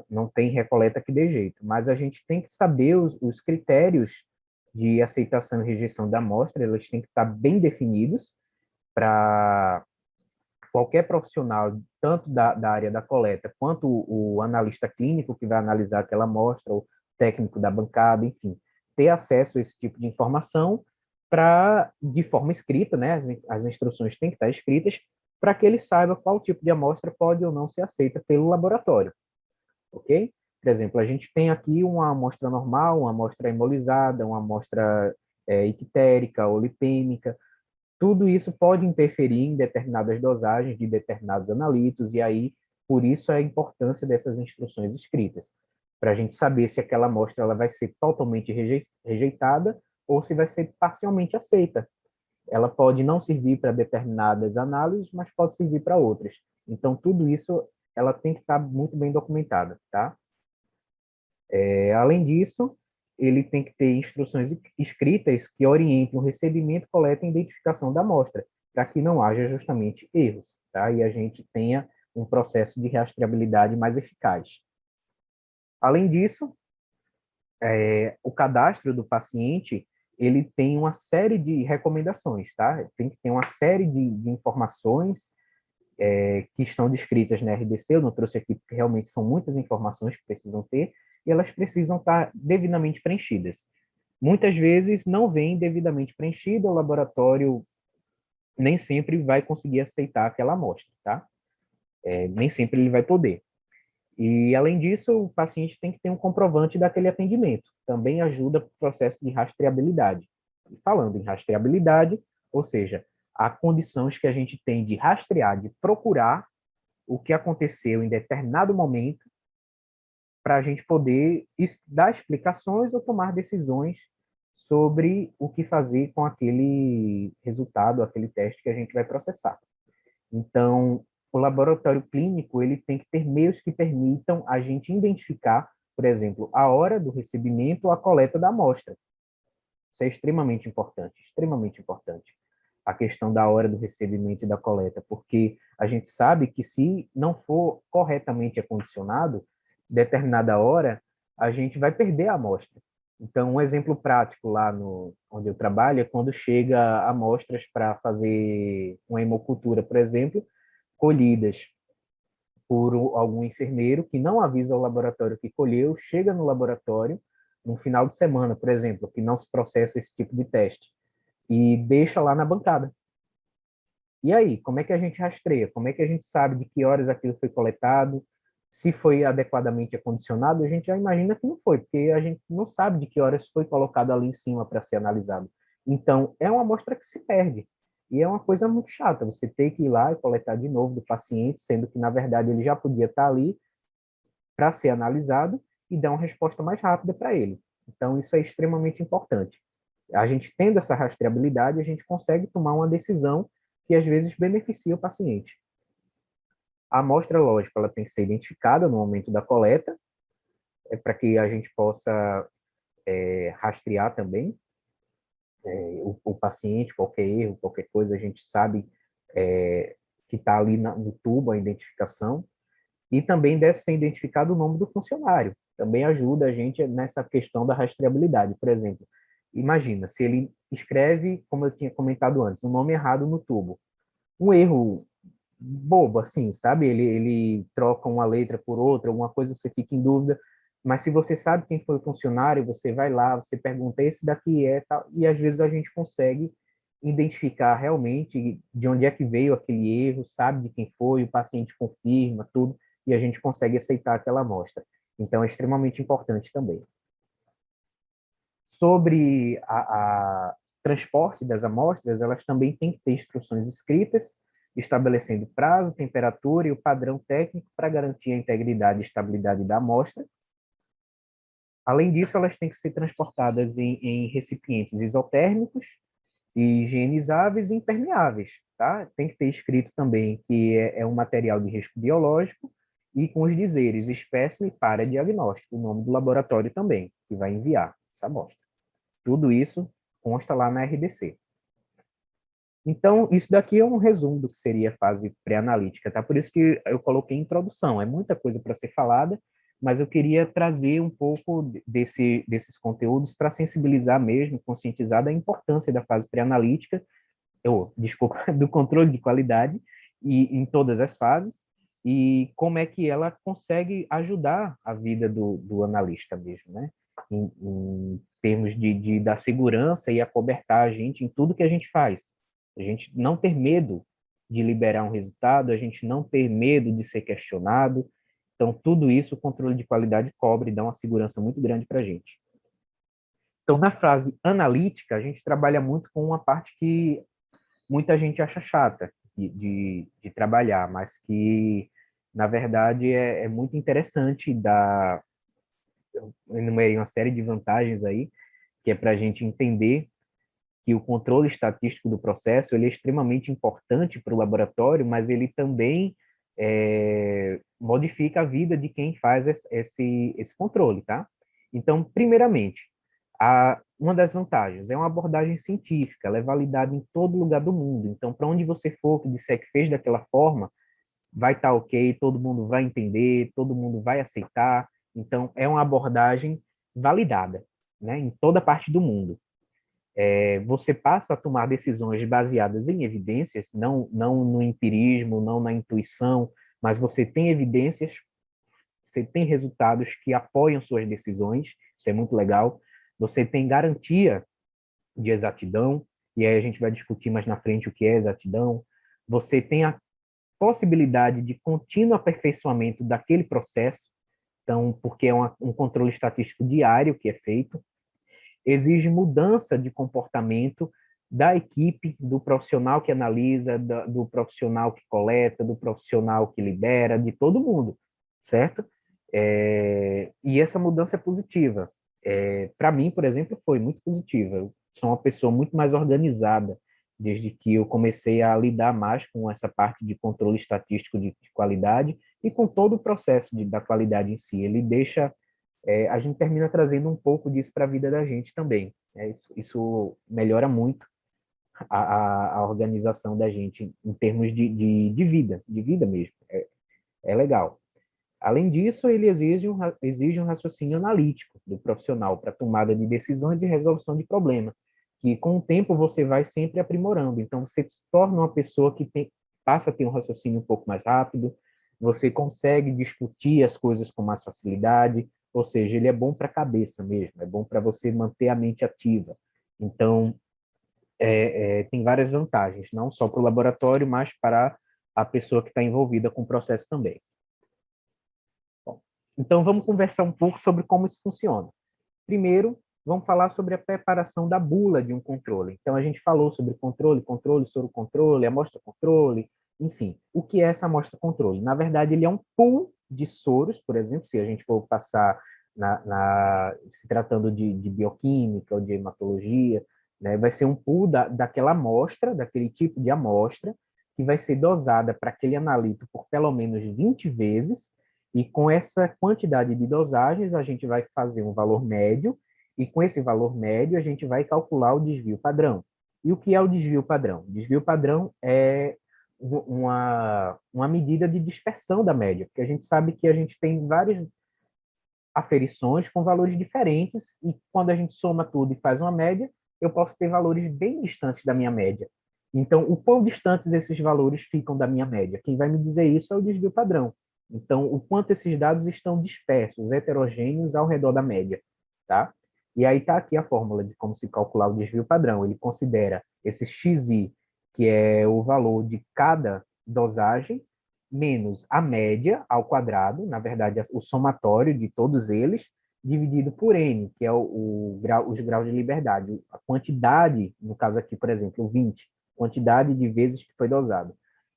Não tem recoleta que dê jeito, mas a gente tem que saber os critérios de aceitação e rejeição da amostra, eles têm que estar bem definidos para qualquer profissional, tanto da área da coleta, quanto o analista clínico que vai analisar aquela amostra, o técnico da bancada, enfim, ter acesso a esse tipo de informação de forma escrita, né, as instruções têm que estar escritas, para que ele saiba qual tipo de amostra pode ou não ser aceita pelo laboratório, ok? Por exemplo, a gente tem aqui uma amostra normal, uma amostra hemolizada, uma amostra ictérica ou lipêmica. Tudo isso pode interferir em determinadas dosagens de determinados analitos, e aí, por isso, a importância dessas instruções escritas, para a gente saber se aquela amostra ela vai ser totalmente rejeitada ou se vai ser parcialmente aceita. Ela pode não servir para determinadas análises, mas pode servir para outras. Então, tudo isso ela tem que estar muito bem documentada, tá? Além disso, ele tem que ter instruções escritas que orientem o recebimento, coleta e identificação da amostra, para que não haja justamente erros, tá? E a gente tenha um processo de rastreabilidade mais eficaz. Além disso, o cadastro do paciente, ele tem uma série de recomendações, tá? Tem que ter uma série de informações que estão descritas na RDC, eu não trouxe aqui porque realmente são muitas informações que precisam ter, e elas precisam estar devidamente preenchidas. Muitas vezes não vem devidamente preenchida, o laboratório nem sempre vai conseguir aceitar aquela amostra, tá? Nem sempre ele vai poder. E, além disso, o paciente tem que ter um comprovante daquele atendimento. Também ajuda o processo de rastreabilidade. E falando em rastreabilidade, ou seja, há condições que a gente tem de rastrear, de procurar o que aconteceu em determinado momento para a gente poder dar explicações ou tomar decisões sobre o que fazer com aquele resultado, aquele teste que a gente vai processar. Então, o laboratório clínico ele tem que ter meios que permitam a gente identificar, por exemplo, a hora do recebimento ou a coleta da amostra. Isso é extremamente importante, extremamente importante. A questão da hora do recebimento e da coleta, porque a gente sabe que se não for corretamente acondicionado, determinada hora, a gente vai perder a amostra. Então, um exemplo prático lá onde eu trabalho é quando chega amostras para fazer uma hemocultura, por exemplo, colhidas por algum enfermeiro que não avisa ao laboratório que colheu, chega no laboratório no final de semana, por exemplo, que não se processa esse tipo de teste, e deixa lá na bancada. E aí, como é que a gente rastreia? Como é que a gente sabe de que horas aquilo foi coletado? Se foi adequadamente acondicionado, a gente já imagina que não foi, porque a gente não sabe de que horas foi colocado ali em cima para ser analisado. Então, é uma amostra que se perde. E é uma coisa muito chata, você ter que ir lá e coletar de novo do paciente, sendo que, na verdade, ele já podia estar ali para ser analisado e dar uma resposta mais rápida para ele. Então, isso é extremamente importante. A gente tendo essa rastreabilidade, a gente consegue tomar uma decisão que, às vezes, beneficia o paciente. A amostra, lógico, ela tem que ser identificada no momento da coleta, para que a gente possa rastrear também o paciente, qualquer erro, qualquer coisa, a gente sabe que está ali no tubo a identificação, e também deve ser identificado o nome do funcionário. Também ajuda a gente nessa questão da rastreabilidade. Por exemplo, imagina, se ele escreve, como eu tinha comentado antes, um nome errado no tubo. Um erro bobo, assim, sabe? Ele troca uma letra por outra, alguma coisa você fica em dúvida, mas se você sabe quem foi o funcionário, você vai lá, você pergunta, esse daqui é, tal, e às vezes a gente consegue identificar realmente de onde é que veio aquele erro, sabe de quem foi, o paciente confirma tudo, e a gente consegue aceitar aquela amostra. Então, é extremamente importante também. Sobre a transporte das amostras, elas também têm que ter instruções escritas, estabelecendo prazo, temperatura e o padrão técnico para garantir a integridade e estabilidade da amostra. Além disso, elas têm que ser transportadas em recipientes isotérmicos, e higienizáveis e impermeáveis, tá? Tem que ter escrito também que é um material de risco biológico e com os dizeres espécime para diagnóstico, o nome do laboratório também, que vai enviar essa amostra. Tudo isso consta lá na RDC. Então, isso daqui é um resumo do que seria a fase pré-analítica, tá? Por isso que eu coloquei introdução, é muita coisa para ser falada, mas eu queria trazer um pouco desses conteúdos para sensibilizar mesmo, conscientizar da importância da fase pré-analítica, desculpa, do controle de qualidade e em todas as fases, e como é que ela consegue ajudar a vida do analista mesmo, né? Em termos de dar segurança e acobertar a gente em tudo que a gente faz. A gente não ter medo de liberar um resultado, a gente não ter medo de ser questionado. Então, tudo isso o controle de qualidade cobre e dá uma segurança muito grande para a gente. Então, na fase analítica, a gente trabalha muito com uma parte que muita gente acha chata de trabalhar, mas que, na verdade, é muito interessante. Eu enumerei uma série de vantagens aí, que é para a gente entender que o controle estatístico do processo ele é extremamente importante para o laboratório, mas ele também modifica a vida de quem faz esse controle, tá? Então, primeiramente, uma das vantagens é uma abordagem científica, ela é validada em todo lugar do mundo. Então, para onde você for que disser que fez daquela forma, vai estar ok, todo mundo vai entender, todo mundo vai aceitar. Então, é uma abordagem validada, né, em toda parte do mundo. Você passa a tomar decisões baseadas em evidências, não no empirismo, não na intuição, mas você tem evidências, você tem resultados que apoiam suas decisões, isso é muito legal. Você tem garantia de exatidão, e aí a gente vai discutir mais na frente o que é exatidão. Você tem a possibilidade de contínuo aperfeiçoamento daquele processo, então, porque é um controle estatístico diário que é feito, exige mudança de comportamento da equipe, do profissional que analisa, do profissional que coleta, do profissional que libera, de todo mundo, certo? E essa mudança é positiva. Para mim, por exemplo, foi muito positiva. Eu sou uma pessoa muito mais organizada desde que eu comecei a lidar mais com essa parte de controle estatístico de qualidade e com todo o processo da qualidade em si. Ele deixa a gente termina trazendo um pouco disso para a vida da gente também. Isso melhora muito a organização da gente em termos de vida mesmo. É legal. Além disso, ele exige um raciocínio analítico do profissional para tomada de decisões e resolução de problemas, que com o tempo você vai sempre aprimorando. Então, você se torna uma pessoa que passa a ter um raciocínio um pouco mais rápido, você consegue discutir as coisas com mais facilidade, ou seja, ele é bom para a cabeça mesmo, é bom para você manter a mente ativa. Então, tem várias vantagens, não só para o laboratório, mas para a pessoa que está envolvida com o processo também. Bom, então, vamos conversar um pouco sobre como isso funciona. Primeiro, vamos falar sobre a preparação da bula de um controle. Então, a gente falou sobre controle, controle, soro-controle, amostra-controle, enfim. O que é essa amostra-controle? Na verdade, ele é um pool de soros, por exemplo, se a gente for passar se tratando de bioquímica ou de hematologia, né, vai ser um pool daquela amostra, daquele tipo de amostra, que vai ser dosada para aquele analito por pelo menos 20 vezes, e com essa quantidade de dosagens, a gente vai fazer um valor médio, e com esse valor médio, a gente vai calcular o desvio padrão. E o que é o desvio padrão? O desvio padrão é uma medida de dispersão da média, porque a gente sabe que a gente tem várias aferições com valores diferentes, e quando a gente soma tudo e faz uma média, eu posso ter valores bem distantes da minha média. Então, o quão distantes esses valores ficam da minha média? Quem vai me dizer isso é o desvio padrão. Então, o quanto esses dados estão dispersos, heterogêneos ao redor da média, tá? E aí está aqui a fórmula de como se calcular o desvio padrão. Ele considera esse xi, que é o valor de cada dosagem, menos a média ao quadrado, na verdade, o somatório de todos eles, dividido por n, que é os graus de liberdade, a quantidade, no caso aqui, por exemplo, 20, quantidade de vezes que foi dosado.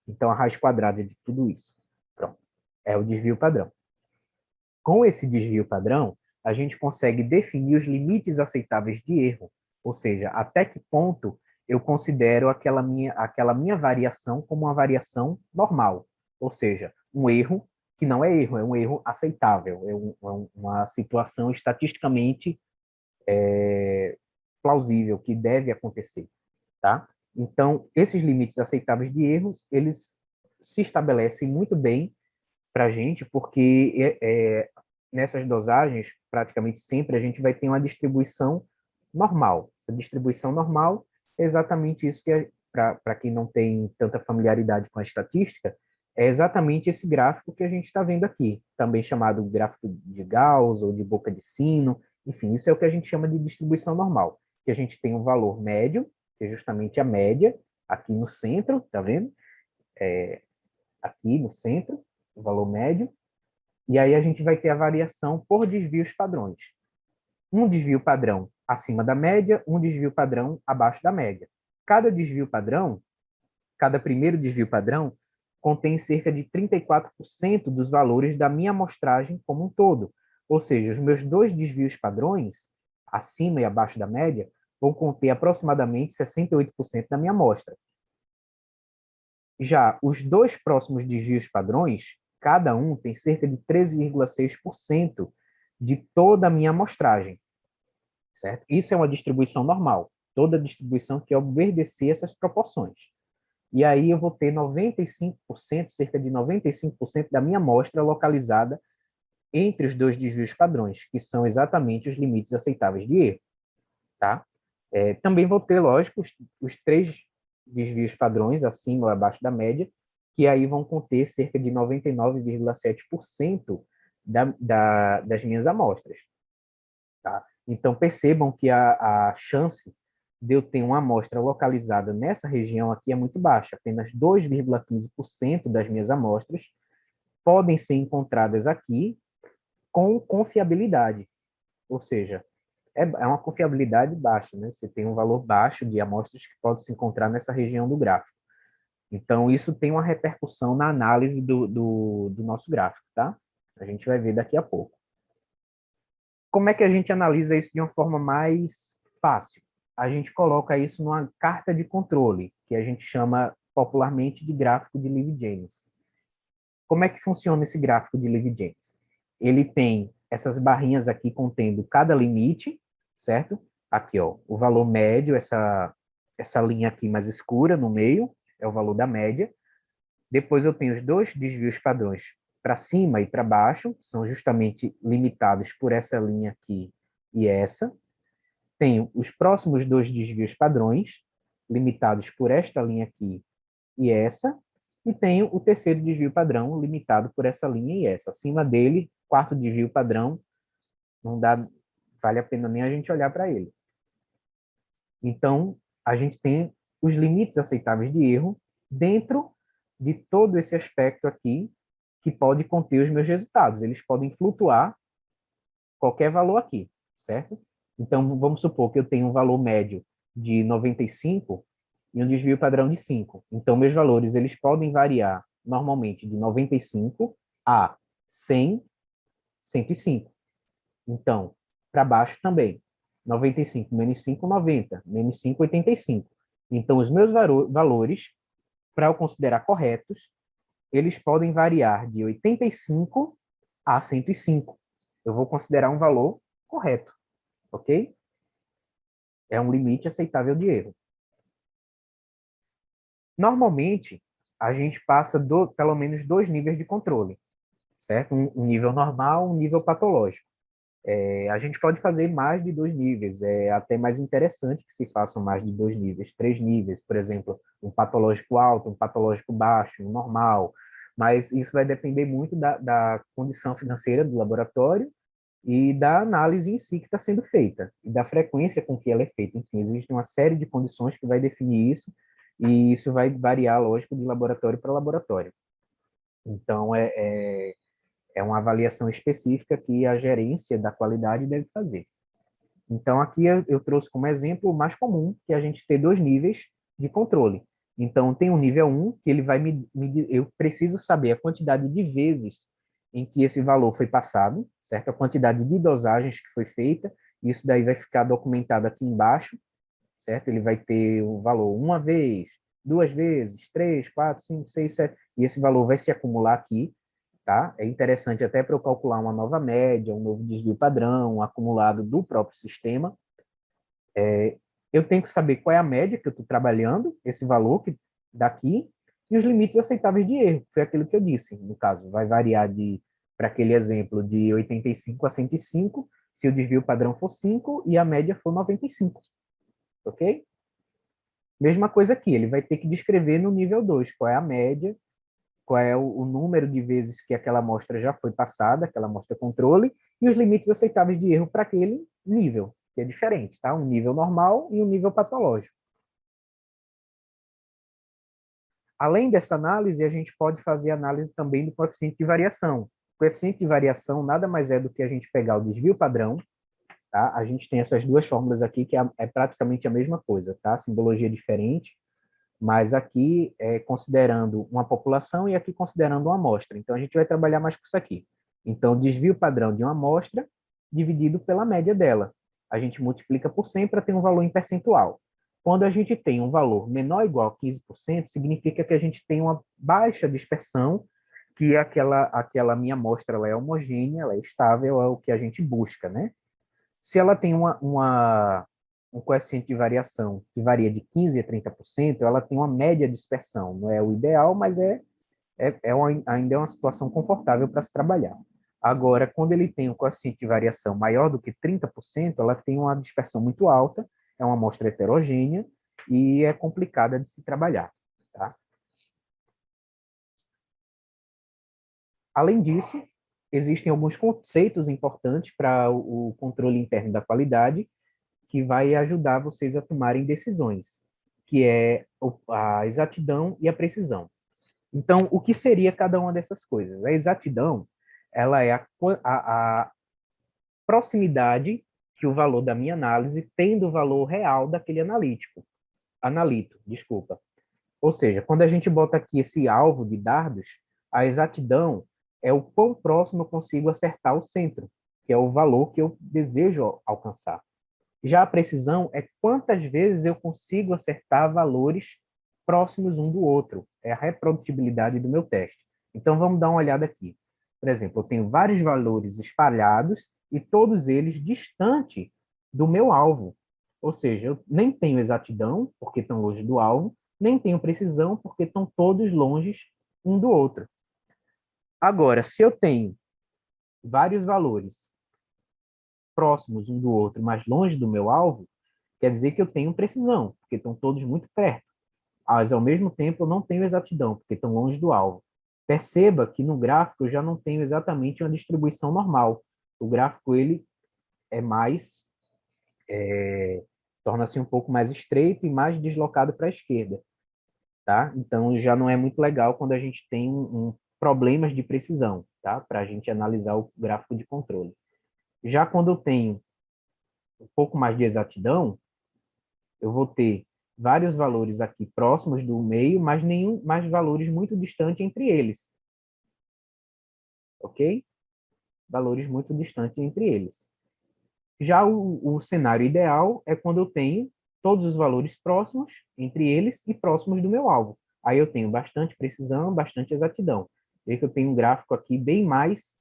Então, a raiz quadrada de tudo isso. Pronto. É o desvio padrão. Com esse desvio padrão, a gente consegue definir os limites aceitáveis de erro, ou seja, até que ponto eu considero aquela minha variação como uma variação normal, ou seja, um erro que não é erro, é um erro aceitável, uma situação estatisticamente plausível, que deve acontecer, tá? Então, esses limites aceitáveis de erros, eles se estabelecem muito bem para a gente, porque nessas dosagens, praticamente sempre, a gente vai ter uma distribuição normal. Essa distribuição normal é exatamente isso que, para quem não tem tanta familiaridade com a estatística, é exatamente esse gráfico que a gente está vendo aqui, também chamado gráfico de Gauss ou de boca de sino, enfim, isso é o que a gente chama de distribuição normal, que a gente tem um valor médio, que é justamente a média, aqui no centro, tá vendo? Aqui no centro, o valor médio, e aí a gente vai ter a variação por desvios padrões. Um desvio padrão acima da média, um desvio padrão abaixo da média. Cada desvio padrão, cada primeiro desvio padrão, contém cerca de 34% dos valores da minha amostragem como um todo. Ou seja, os meus dois desvios padrões, acima e abaixo da média, vão conter aproximadamente 68% da minha amostra. Já os dois próximos desvios padrões, cada um tem cerca de 13,6% de toda a minha amostragem, certo? Isso é uma distribuição normal, toda distribuição que obedecer essas proporções. E aí eu vou ter 95%, cerca de 95% da minha amostra localizada entre os dois desvios padrões, que são exatamente os limites aceitáveis de erro, tá? Também vou ter, lógico, os três desvios padrões, acima ou abaixo da média, que aí vão conter cerca de 99,7% das minhas amostras. Tá? Então, percebam que a chance de eu ter uma amostra localizada nessa região aqui é muito baixa. Apenas 2,15% das minhas amostras podem ser encontradas aqui com confiabilidade. Ou seja, é uma confiabilidade baixa, né? Você tem um valor baixo de amostras que podem se encontrar nessa região do gráfico. Então, isso tem uma repercussão na análise do nosso gráfico, tá? A gente vai ver daqui a pouco. Como é que a gente analisa isso de uma forma mais fácil? A gente coloca isso numa carta de controle, que a gente chama popularmente de gráfico de Levy-James. Como é que funciona esse gráfico de Levy-James? Ele tem essas barrinhas aqui contendo cada limite, certo? Aqui, ó, o valor médio, essa linha aqui mais escura no meio, é o valor da média. Depois eu tenho os dois desvios padrões para cima e para baixo, que são justamente limitados por essa linha aqui e essa. Tenho os próximos dois desvios padrões, limitados por esta linha aqui e essa. E tenho o terceiro desvio padrão, limitado por essa linha e essa. Acima dele, quarto desvio padrão, não vale a pena nem a gente olhar para ele. Então, a gente tem os limites aceitáveis de erro dentro de todo esse aspecto aqui, que pode conter os meus resultados. Eles podem flutuar qualquer valor aqui, certo? Então, vamos supor que eu tenho um valor médio de 95 e um desvio padrão de 5. Então, meus valores eles podem variar normalmente de 95 a 100, 105. Então, para baixo também. 95 menos 5, 90. Menos 5, 85. Então, os meus valores, para eu considerar corretos, eles podem variar de 85 a 105. Eu vou considerar um valor correto, ok? É um limite aceitável de erro. Normalmente, a gente passa pelo menos 2 níveis de controle, certo? Um nível normal, um nível patológico. A gente pode fazer mais de 2 níveis, é até mais interessante que se façam mais de 2 níveis, 3 níveis, por exemplo, um patológico alto, um patológico baixo, um normal, mas isso vai depender muito da condição financeira do laboratório e da análise em si que está sendo feita, e da frequência com que ela é feita. Enfim, existe uma série de condições que vai definir isso, e isso vai variar, lógico, de laboratório para laboratório. Então, é uma avaliação específica que a gerência da qualidade deve fazer. Então, aqui eu trouxe como exemplo o mais comum, que é a gente ter 2 níveis de controle. Então, tem o nível 1, que ele vai eu preciso saber a quantidade de vezes em que esse valor foi passado, certo? A quantidade de dosagens que foi feita, isso daí vai ficar documentado aqui embaixo, certo? Ele vai ter o valor uma vez, 2 vezes, 3, 4, 5, 6, 7, e esse valor vai se acumular aqui, tá? É interessante até para eu calcular uma nova média, um novo desvio padrão, um acumulado do próprio sistema. Eu tenho que saber qual é a média que eu estou trabalhando, esse valor que daqui, e os limites aceitáveis de erro. Foi aquilo que eu disse, no caso, vai variar para aquele exemplo, de 85 a 105, se o desvio padrão for 5 e a média for 95, ok? Mesma coisa aqui, ele vai ter que descrever no nível 2 qual é a média, qual é o número de vezes que aquela amostra já foi passada, aquela amostra controle, e os limites aceitáveis de erro para aquele nível, que é diferente, tá? Um nível normal e um nível patológico. Além dessa análise, a gente pode fazer análise também do coeficiente de variação. O coeficiente de variação nada mais é do que a gente pegar o desvio padrão, tá? A gente tem essas duas fórmulas aqui, que é praticamente a mesma coisa, tá? Simbologia diferente, mas aqui considerando uma população e aqui considerando uma amostra. Então, a gente vai trabalhar mais com isso aqui. Então, desvio padrão de uma amostra dividido pela média dela. A gente multiplica por 100 para ter um valor em percentual. Quando a gente tem um valor menor ou igual a 15%, significa que a gente tem uma baixa dispersão, que aquela minha amostra ela é homogênea, ela é estável, é o que a gente busca, né? Se ela tem um coeficiente de variação que varia de 15% a 30%, ela tem uma média dispersão. Não é o ideal, mas ainda é uma situação confortável para se trabalhar. Agora, quando ele tem um coeficiente de variação maior do que 30%, ela tem uma dispersão muito alta, é uma amostra heterogênea e é complicada de se trabalhar. Tá? Além disso, existem alguns conceitos importantes para o controle interno da qualidade, que vai ajudar vocês a tomarem decisões, que é a exatidão e a precisão. Então, o que seria cada uma dessas coisas? A exatidão, ela é a proximidade que o valor da minha análise tem do valor real daquele analito, desculpa. Ou seja, quando a gente bota aqui esse alvo de dardos, a exatidão é o quão próximo eu consigo acertar o centro, que é o valor que eu desejo alcançar. Já a precisão é quantas vezes eu consigo acertar valores próximos um do outro. É a reprodutibilidade do meu teste. Então, vamos dar uma olhada aqui. Por exemplo, eu tenho vários valores espalhados e todos eles distantes do meu alvo. Ou seja, eu nem tenho exatidão, porque estão longe do alvo, nem tenho precisão, porque estão todos longe um do outro. Agora, se eu tenho vários valores próximos um do outro, mas longe do meu alvo, quer dizer que eu tenho precisão, porque estão todos muito perto. Mas, ao mesmo tempo, eu não tenho exatidão, porque estão longe do alvo. Perceba que no gráfico eu já não tenho exatamente uma distribuição normal. O gráfico ele é mais, torna-se um pouco mais estreito e mais deslocado para a esquerda. Tá? Então, já não é muito legal quando a gente tem problemas de precisão, tá? Para a gente analisar o gráfico de controle. Já quando eu tenho um pouco mais de exatidão, eu vou ter vários valores aqui próximos do meio, mas mais valores muito distantes entre eles, ok? Valores muito distantes entre eles. Já o cenário ideal é quando eu tenho todos os valores próximos entre eles e próximos do meu alvo. Aí eu tenho bastante precisão, bastante exatidão. Veja que eu tenho um gráfico aqui bem mais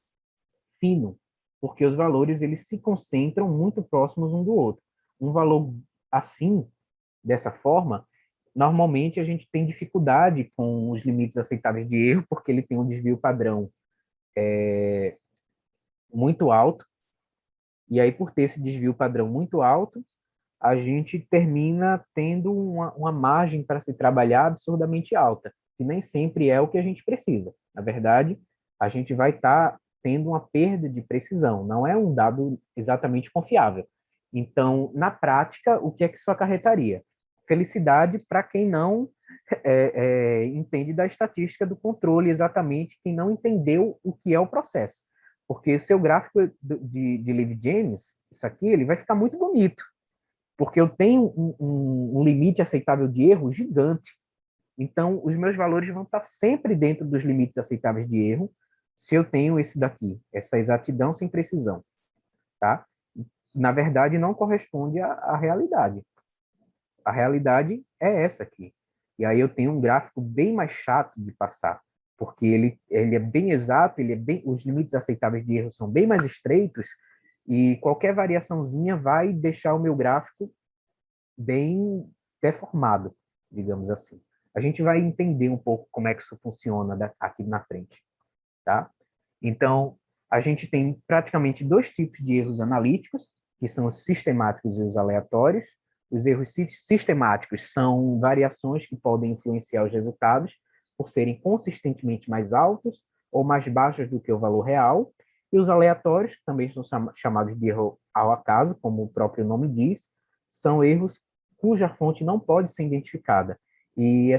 fino, porque os valores eles se concentram muito próximos um do outro. Um valor assim, dessa forma, normalmente a gente tem dificuldade com os limites aceitáveis de erro, porque ele tem um desvio padrão muito alto, e aí por ter esse desvio padrão muito alto, a gente termina tendo uma margem para se trabalhar absurdamente alta, que nem sempre é o que a gente precisa. Na verdade, a gente vai estar tendo uma perda de precisão, não é um dado exatamente confiável. Então, na prática, o que é que isso acarretaria? Felicidade para quem não entende da estatística do controle exatamente, quem não entendeu o que é o processo. Porque seu gráfico de Levi-James, isso aqui, ele vai ficar muito bonito, porque eu tenho um limite aceitável de erro gigante. Então, os meus valores vão estar sempre dentro dos limites aceitáveis de erro, se eu tenho esse daqui, essa exatidão sem precisão, tá? Na verdade, não corresponde à realidade. A realidade é essa aqui. E aí eu tenho um gráfico bem mais chato de passar, porque ele é bem exato, os limites aceitáveis de erro são bem mais estreitos, e qualquer variaçãozinha vai deixar o meu gráfico bem deformado, digamos assim. A gente vai entender um pouco como é que isso funciona aqui na frente, tá? Então, a gente tem praticamente dois tipos de erros analíticos, que são os sistemáticos e os aleatórios. Os erros sistemáticos são variações que podem influenciar os resultados por serem consistentemente mais altos ou mais baixos do que o valor real. E os aleatórios, que também são chamados de erro ao acaso, como o próprio nome diz, são erros cuja fonte não pode ser identificada. E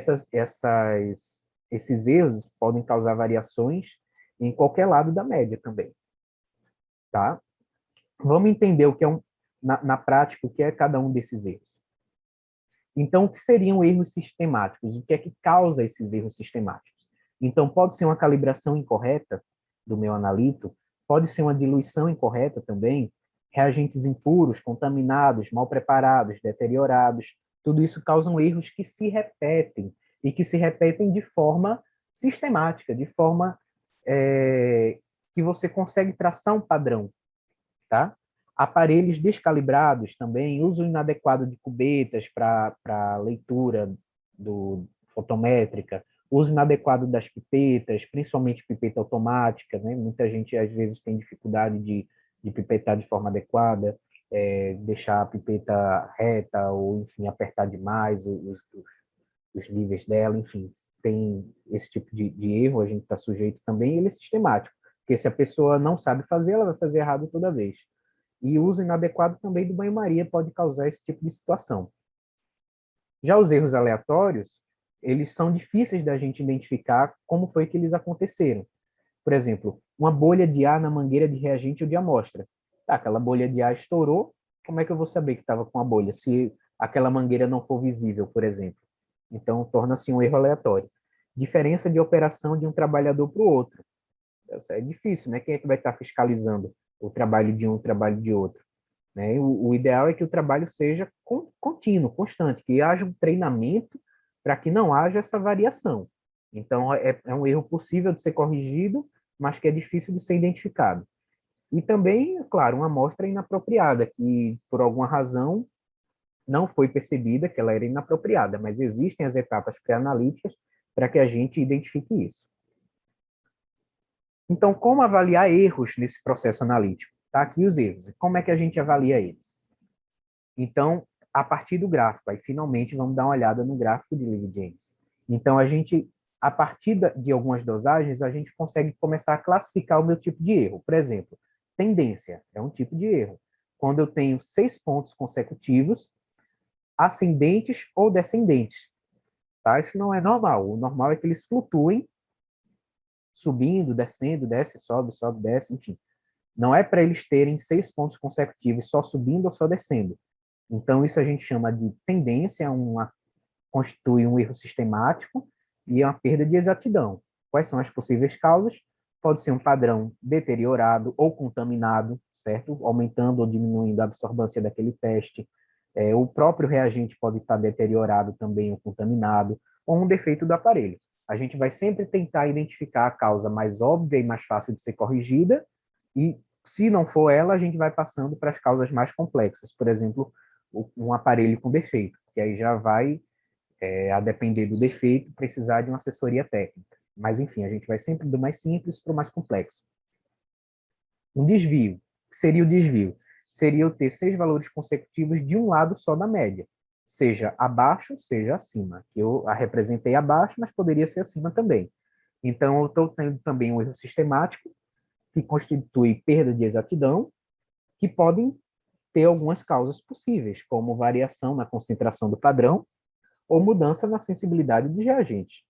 esses erros podem causar variações em qualquer lado da média também, tá? Vamos entender o que é na prática, o que é cada um desses erros. Então, o que seriam erros sistemáticos? O que é que causa esses erros sistemáticos? Então, pode ser uma calibração incorreta do meu analito, pode ser uma diluição incorreta também, reagentes impuros, contaminados, mal preparados, deteriorados, tudo isso causam erros que se repetem, e que se repetem de forma sistemática, de forma que você consegue traçar um padrão, tá? Aparelhos descalibrados também, uso inadequado de cubetas para leitura fotométrica, uso inadequado das pipetas, principalmente pipeta automática, né? Muita gente às vezes tem dificuldade de pipetar de forma adequada, deixar a pipeta reta ou, enfim, apertar demais os níveis dela, enfim, tem esse tipo de erro, a gente está sujeito também, e ele é sistemático, porque se a pessoa não sabe fazer, ela vai fazer errado toda vez. E o uso inadequado também do banho-maria pode causar esse tipo de situação. Já os erros aleatórios, eles são difíceis da gente identificar como foi que eles aconteceram. Por exemplo, uma bolha de ar na mangueira de reagente ou de amostra. Tá, aquela bolha de ar estourou, como é que eu vou saber que estava com a bolha, se aquela mangueira não for visível, por exemplo? Então, torna-se um erro aleatório. Diferença de operação de um trabalhador para o outro. É difícil, né? Quem é que vai estar fiscalizando o trabalho de um, o trabalho de outro? Né? O ideal é que o trabalho seja contínuo, constante, que haja um treinamento para que não haja essa variação. Então, é um erro possível de ser corrigido, mas que é difícil de ser identificado. E também, claro, uma amostra inapropriada, que por alguma razão não foi percebida que ela era inapropriada, mas existem as etapas pré-analíticas para que a gente identifique isso. Então, como avaliar erros nesse processo analítico? Tá aqui os erros. Como é que a gente avalia eles? Então, a partir do gráfico, aí finalmente vamos dar uma olhada no gráfico de Levy-James. Então, a partir de algumas dosagens, a gente consegue começar a classificar o meu tipo de erro. Por exemplo, tendência é um tipo de erro. Quando eu tenho 6 pontos consecutivos, ascendentes ou descendentes. Tá? Isso não é normal. O normal é que eles flutuem, subindo, descendo, desce, sobe, sobe, desce, enfim. Não é para eles terem 6 pontos consecutivos só subindo ou só descendo. Então, isso a gente chama de tendência, constitui um erro sistemático e é uma perda de exatidão. Quais são as possíveis causas? Pode ser um padrão deteriorado ou contaminado, certo? Aumentando ou diminuindo a absorvância daquele teste. O próprio reagente pode estar deteriorado também ou contaminado, ou um defeito do aparelho. A gente vai sempre tentar identificar a causa mais óbvia e mais fácil de ser corrigida, e se não for ela, a gente vai passando para as causas mais complexas, por exemplo, um aparelho com defeito, que aí já vai, a depender do defeito, precisar de uma assessoria técnica. Mas, enfim, a gente vai sempre do mais simples para o mais complexo. Um desvio. O que seria o desvio? Seria eu ter 6 valores consecutivos de um lado só da média, seja abaixo, seja acima. Eu a representei abaixo, mas poderia ser acima também. Então, eu estou tendo também um erro sistemático, que constitui perda de exatidão, que podem ter algumas causas possíveis, como variação na concentração do padrão ou mudança na sensibilidade dos reagentes.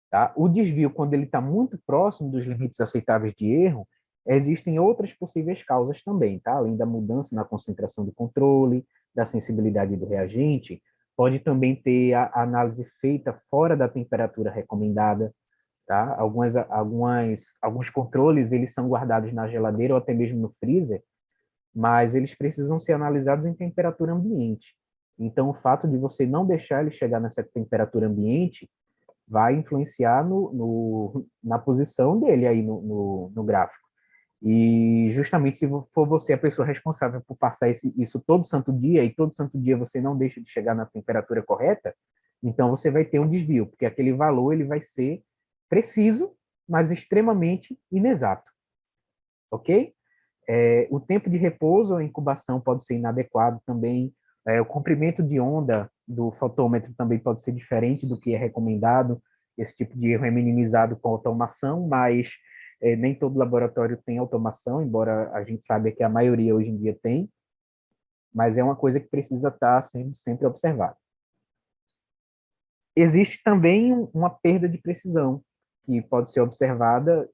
Tá? O desvio, quando ele está muito próximo dos limites aceitáveis de erro, existem outras possíveis causas também, tá? Além da mudança na concentração do controle, da sensibilidade do reagente, pode também ter a análise feita fora da temperatura recomendada, tá? Alguns controles eles são guardados na geladeira ou até mesmo no freezer, mas eles precisam ser analisados em temperatura ambiente. Então, o fato de você não deixar ele chegar nessa temperatura ambiente vai influenciar na posição dele aí no gráfico. E justamente se for você a pessoa responsável por passar isso todo santo dia, e todo santo dia você não deixa de chegar na temperatura correta, então você vai ter um desvio, porque aquele valor ele vai ser preciso, mas extremamente inexato. Ok? O tempo de repouso ou incubação pode ser inadequado também. O comprimento de onda do fotômetro também pode ser diferente do que é recomendado. Esse tipo de erro é minimizado com automação, mas nem todo laboratório tem automação, embora a gente saiba que a maioria hoje em dia tem, mas é uma coisa que precisa estar sendo sempre observada. Existe também uma perda de precisão, que pode ser observada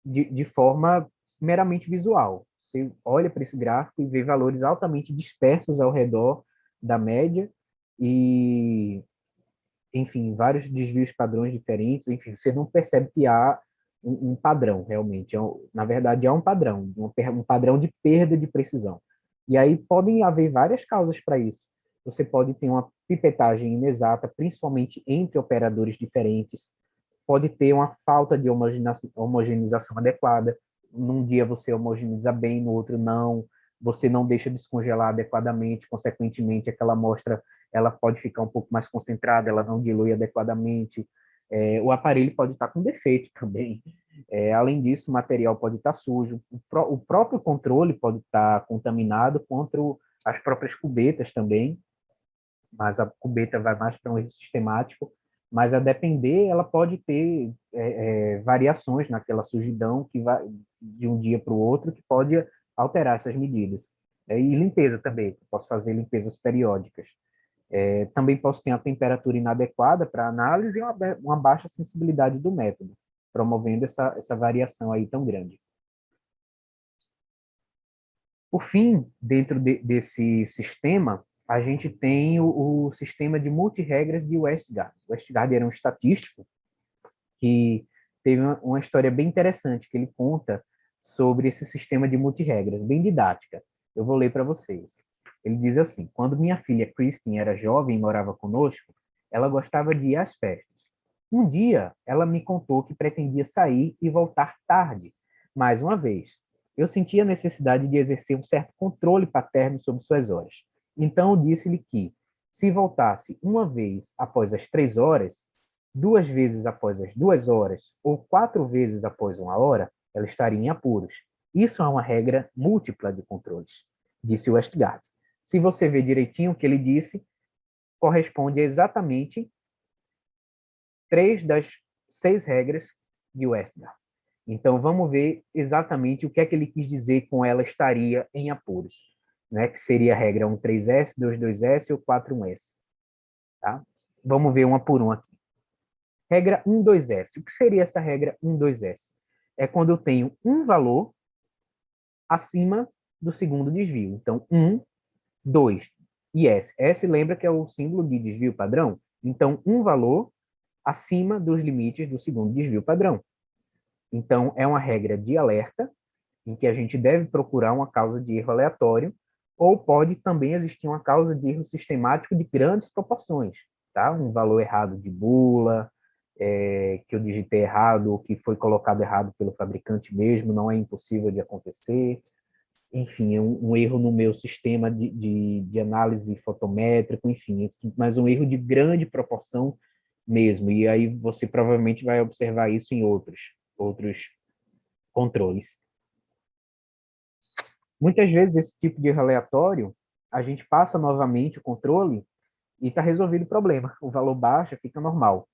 de forma meramente visual. Você olha para esse gráfico e vê valores altamente dispersos ao redor da média e, enfim, vários desvios padrões diferentes. Enfim, você não percebe que há um padrão, realmente. Na verdade, há um padrão, um padrão de perda de precisão. E aí podem haver várias causas para isso. Você pode ter uma pipetagem inexata, principalmente entre operadores diferentes, pode ter uma falta de homogeneização adequada. Num dia você homogeneiza bem, no outro não. Você não deixa descongelar adequadamente, consequentemente, aquela amostra ela pode ficar um pouco mais concentrada, ela não dilui adequadamente. O aparelho pode estar com defeito também. Além disso, o material pode estar sujo. O próprio controle pode estar contaminado contra as próprias cubetas também, mas a cubeta vai mais para um erro sistemático, mas a depender, ela pode ter variações naquela sujidão que vai de um dia para o outro, que pode alterar essas medidas. E limpeza também, posso fazer limpezas periódicas. Também posso ter a temperatura inadequada para análise e uma baixa sensibilidade do método, promovendo essa variação aí tão grande. Por fim, dentro desse sistema, a gente tem o sistema de multirregras de Westgard. O Westgard era um estatístico que teve uma história bem interessante, que ele conta sobre esse sistema de multirregras, bem didática. Eu vou ler para vocês. Ele diz assim: quando minha filha Kristen era jovem e morava conosco, ela gostava de ir às festas. Um dia, ela me contou que pretendia sair e voltar tarde, mais uma vez. Eu sentia a necessidade de exercer um certo controle paterno sobre suas horas. Então, eu disse-lhe que, se voltasse uma vez após as 3 horas, 2 vezes após as 2 horas ou 4 vezes após 1 hora, ela estaria em apuros. Isso é uma regra múltipla de controles, disse Westgard. Se você ver direitinho o que ele disse, corresponde a exatamente 3 das 6 regras de Westgard. Então, vamos ver exatamente o que é que ele quis dizer com ela estaria em apuros, né? Que seria a regra 13S, 22S ou 41S. Tá? Vamos ver uma por uma aqui. Regra 12S. O que seria essa regra 12S? É quando eu tenho um valor acima do segundo desvio. Então, 1, 2 e S. S lembra que é o símbolo de desvio padrão. Então, um valor acima dos limites do segundo desvio padrão. Então, é uma regra de alerta, em que a gente deve procurar uma causa de erro aleatório, ou pode também existir uma causa de erro sistemático de grandes proporções, tá? Um valor errado de bula, que eu digitei errado, ou que foi colocado errado pelo fabricante mesmo, não é impossível de acontecer. Enfim, um erro no meu sistema de análise fotométrico, enfim, mas um erro de grande proporção mesmo. E aí você provavelmente vai observar isso em outros controles. Muitas vezes, esse tipo de erro aleatório, a gente passa novamente o controle e está resolvido o problema. O valor baixa, fica normal.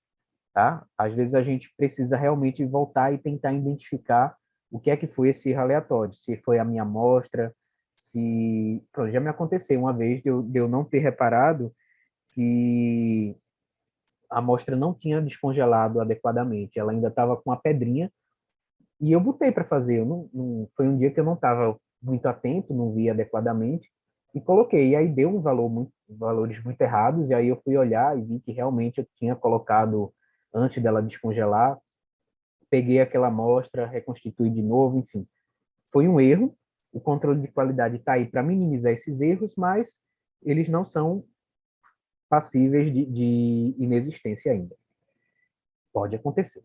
Tá? Às vezes, a gente precisa realmente voltar e tentar identificar o que é que foi esse erro aleatório. Se foi a minha amostra, se... Pronto, já me aconteceu uma vez de eu não ter reparado que a amostra não tinha descongelado adequadamente. Ela ainda estava com a pedrinha e eu botei para fazer. Foi um dia que eu não estava muito atento, não vi adequadamente, e coloquei. E aí deu valores muito errados, e aí eu fui olhar e vi que realmente eu tinha colocado, antes dela descongelar, peguei aquela amostra, reconstituí de novo, enfim. Foi um erro. O controle de qualidade está aí para minimizar esses erros, mas eles não são passíveis de inexistência ainda. Pode acontecer.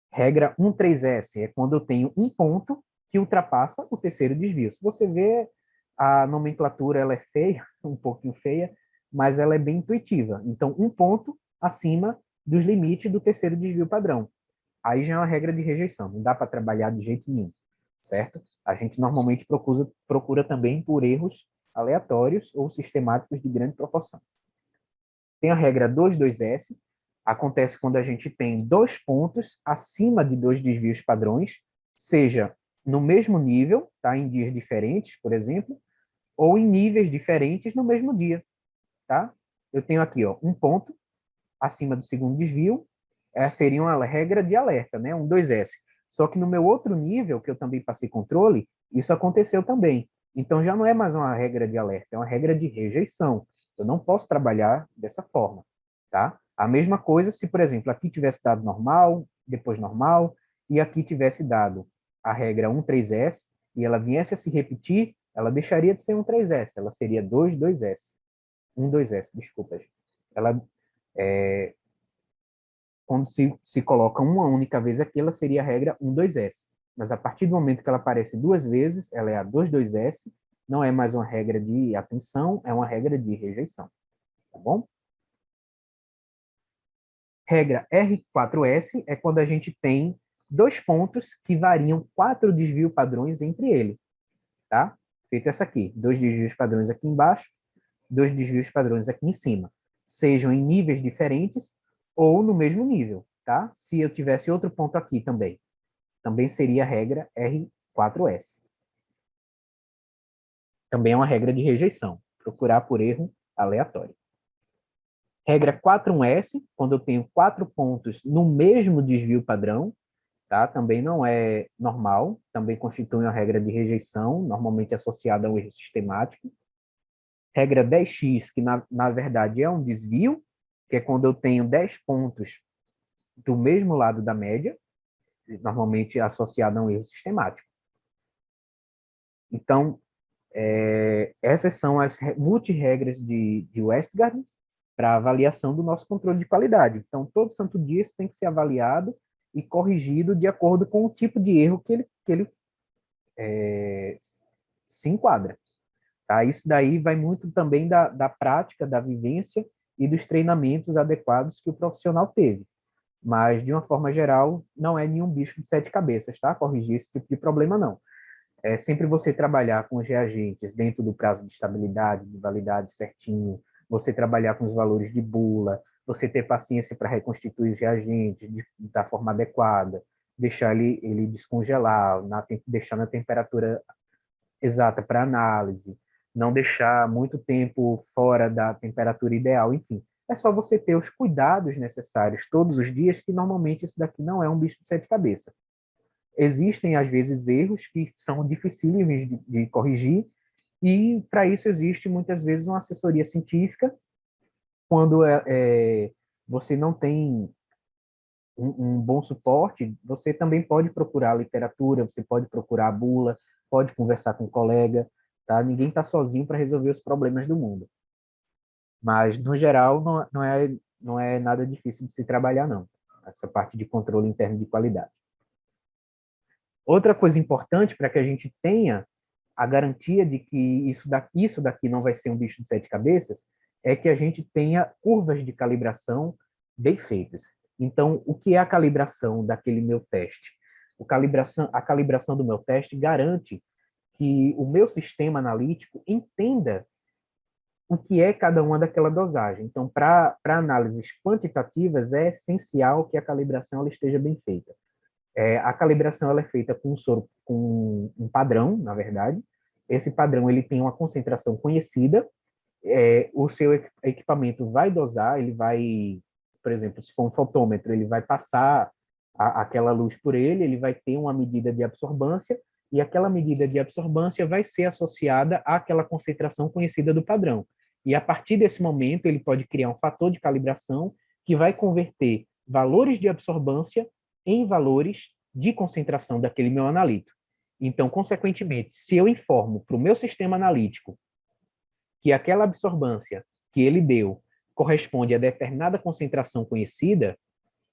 Regra 13S é quando eu tenho um ponto que ultrapassa o terceiro desvio. Se você vê, a nomenclatura ela é feia, um pouquinho feia, mas ela é bem intuitiva. Então, um ponto acima dos limites do terceiro desvio padrão. Aí já é uma regra de rejeição, não dá para trabalhar de jeito nenhum, certo? A gente normalmente procura também por erros aleatórios ou sistemáticos de grande proporção. Tem a regra 22S, acontece quando a gente tem dois pontos acima de dois desvios padrões, seja no mesmo nível, tá? Em dias diferentes, por exemplo, ou em níveis diferentes no mesmo dia. Tá? Eu tenho aqui um ponto acima do segundo desvio, seria uma regra de alerta, né? 2S. Só que no meu outro nível, que eu também passei controle, isso aconteceu também. Então já não é mais uma regra de alerta, é uma regra de rejeição. Eu não posso trabalhar dessa forma, tá? A mesma coisa se, por exemplo, aqui tivesse dado normal, depois normal, e aqui tivesse dado a regra 13S, e ela viesse a se repetir, ela deixaria de ser 13S, ela seria 22S. 12S, desculpa. Ela, quando se coloca uma única vez aqui, ela seria a regra 12S. Mas a partir do momento que ela aparece duas vezes, ela é a 22S, não é mais uma regra de atenção, é uma regra de rejeição. Tá bom? Regra R4S é quando a gente tem dois pontos que variam 4 desvio padrões entre eles. Tá? Feito essa aqui, 2 desvios padrões aqui embaixo, 2 desvios padrões aqui em cima. Sejam em níveis diferentes ou no mesmo nível. Tá? Se eu tivesse outro ponto aqui também seria a regra R4S. Também é uma regra de rejeição, procurar por erro aleatório. Regra 41S, quando eu tenho 4 pontos no mesmo desvio padrão, tá? Também não é normal, também constitui uma regra de rejeição, normalmente associada a um erro sistemático. Regra 10x, que na verdade é um desvio, que é quando eu tenho 10 pontos do mesmo lado da média, normalmente associada a um erro sistemático. Então, essas são as multi-regras de Westgard para avaliação do nosso controle de qualidade. Então, todo santo dia isso tem que ser avaliado e corrigido de acordo com o tipo de erro que ele se enquadra. Tá? Isso daí vai muito também da prática, da vivência e dos treinamentos adequados que o profissional teve. Mas, de uma forma geral, não é nenhum bicho de 7 cabeças, tá? Corrigir esse tipo de problema, não. É sempre você trabalhar com os reagentes dentro do prazo de estabilidade, de validade certinho, você trabalhar com os valores de bula, você ter paciência para reconstituir os reagentes da forma adequada, deixar ele descongelar, deixar na temperatura exata para análise, não deixar muito tempo fora da temperatura ideal, enfim. é só você ter os cuidados necessários todos os dias, que normalmente isso daqui não é um bicho de sete cabeças. Existem, às vezes, erros que são dificílimos de corrigir, e para isso existe, muitas vezes, uma assessoria científica, quando você não tem um bom suporte, você também pode procurar literatura, você pode procurar a bula, pode conversar com um colega, tá? Ninguém está sozinho para resolver os problemas do mundo. Mas, no geral, não é nada difícil de se trabalhar, não. Essa parte de controle interno de qualidade. Outra coisa importante para que a gente tenha a garantia de que isso daqui não vai ser um bicho de sete cabeças é que a gente tenha curvas de calibração bem feitas. Então, o que é a calibração daquele meu teste? A calibração do meu teste garante que o meu sistema analítico entenda o que é cada uma daquela dosagem. Então, para análises quantitativas, é essencial que a calibração ela esteja bem feita. A calibração ela é feita com um padrão, na verdade. Esse padrão ele tem uma concentração conhecida. O seu equipamento vai dosar, ele vai, por exemplo, se for um fotômetro, ele vai passar aquela luz por ele vai ter uma medida de absorvância, e aquela medida de absorvância vai ser associada àquela concentração conhecida do padrão. E a partir desse momento, ele pode criar um fator de calibração que vai converter valores de absorvância em valores de concentração daquele meu analito. Então, consequentemente, se eu informo para o meu sistema analítico que aquela absorvância que ele deu corresponde a determinada concentração conhecida,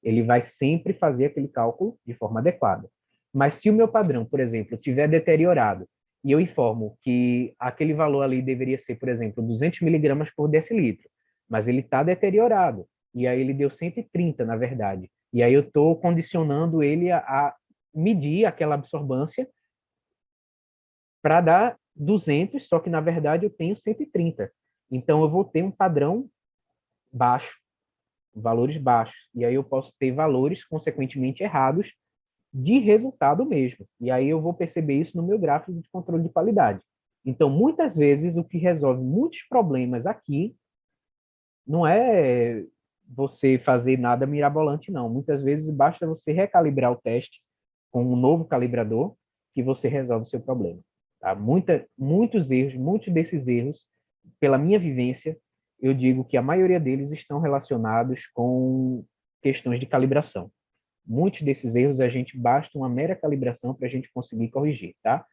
ele vai sempre fazer aquele cálculo de forma adequada. Mas se o meu padrão, por exemplo, estiver deteriorado e eu informo que aquele valor ali deveria ser, por exemplo, 200 miligramas por decilitro, mas ele está deteriorado, e aí ele deu 130, na verdade, e aí eu estou condicionando ele a medir aquela absorvância para dar 200, só que, na verdade, eu tenho 130. Então, eu vou ter um padrão baixo, valores baixos, e aí eu posso ter valores, consequentemente, errados de resultado mesmo. E aí eu vou perceber isso no meu gráfico de controle de qualidade. Então, muitas vezes, o que resolve muitos problemas aqui não é você fazer nada mirabolante, não. Muitas vezes, basta você recalibrar o teste com um novo calibrador que você resolve o seu problema. Tá? Muitos desses erros, pela minha vivência, eu digo que a maioria deles estão relacionados com questões de calibração. Muitos desses erros basta uma mera calibração para a gente conseguir corrigir, tá?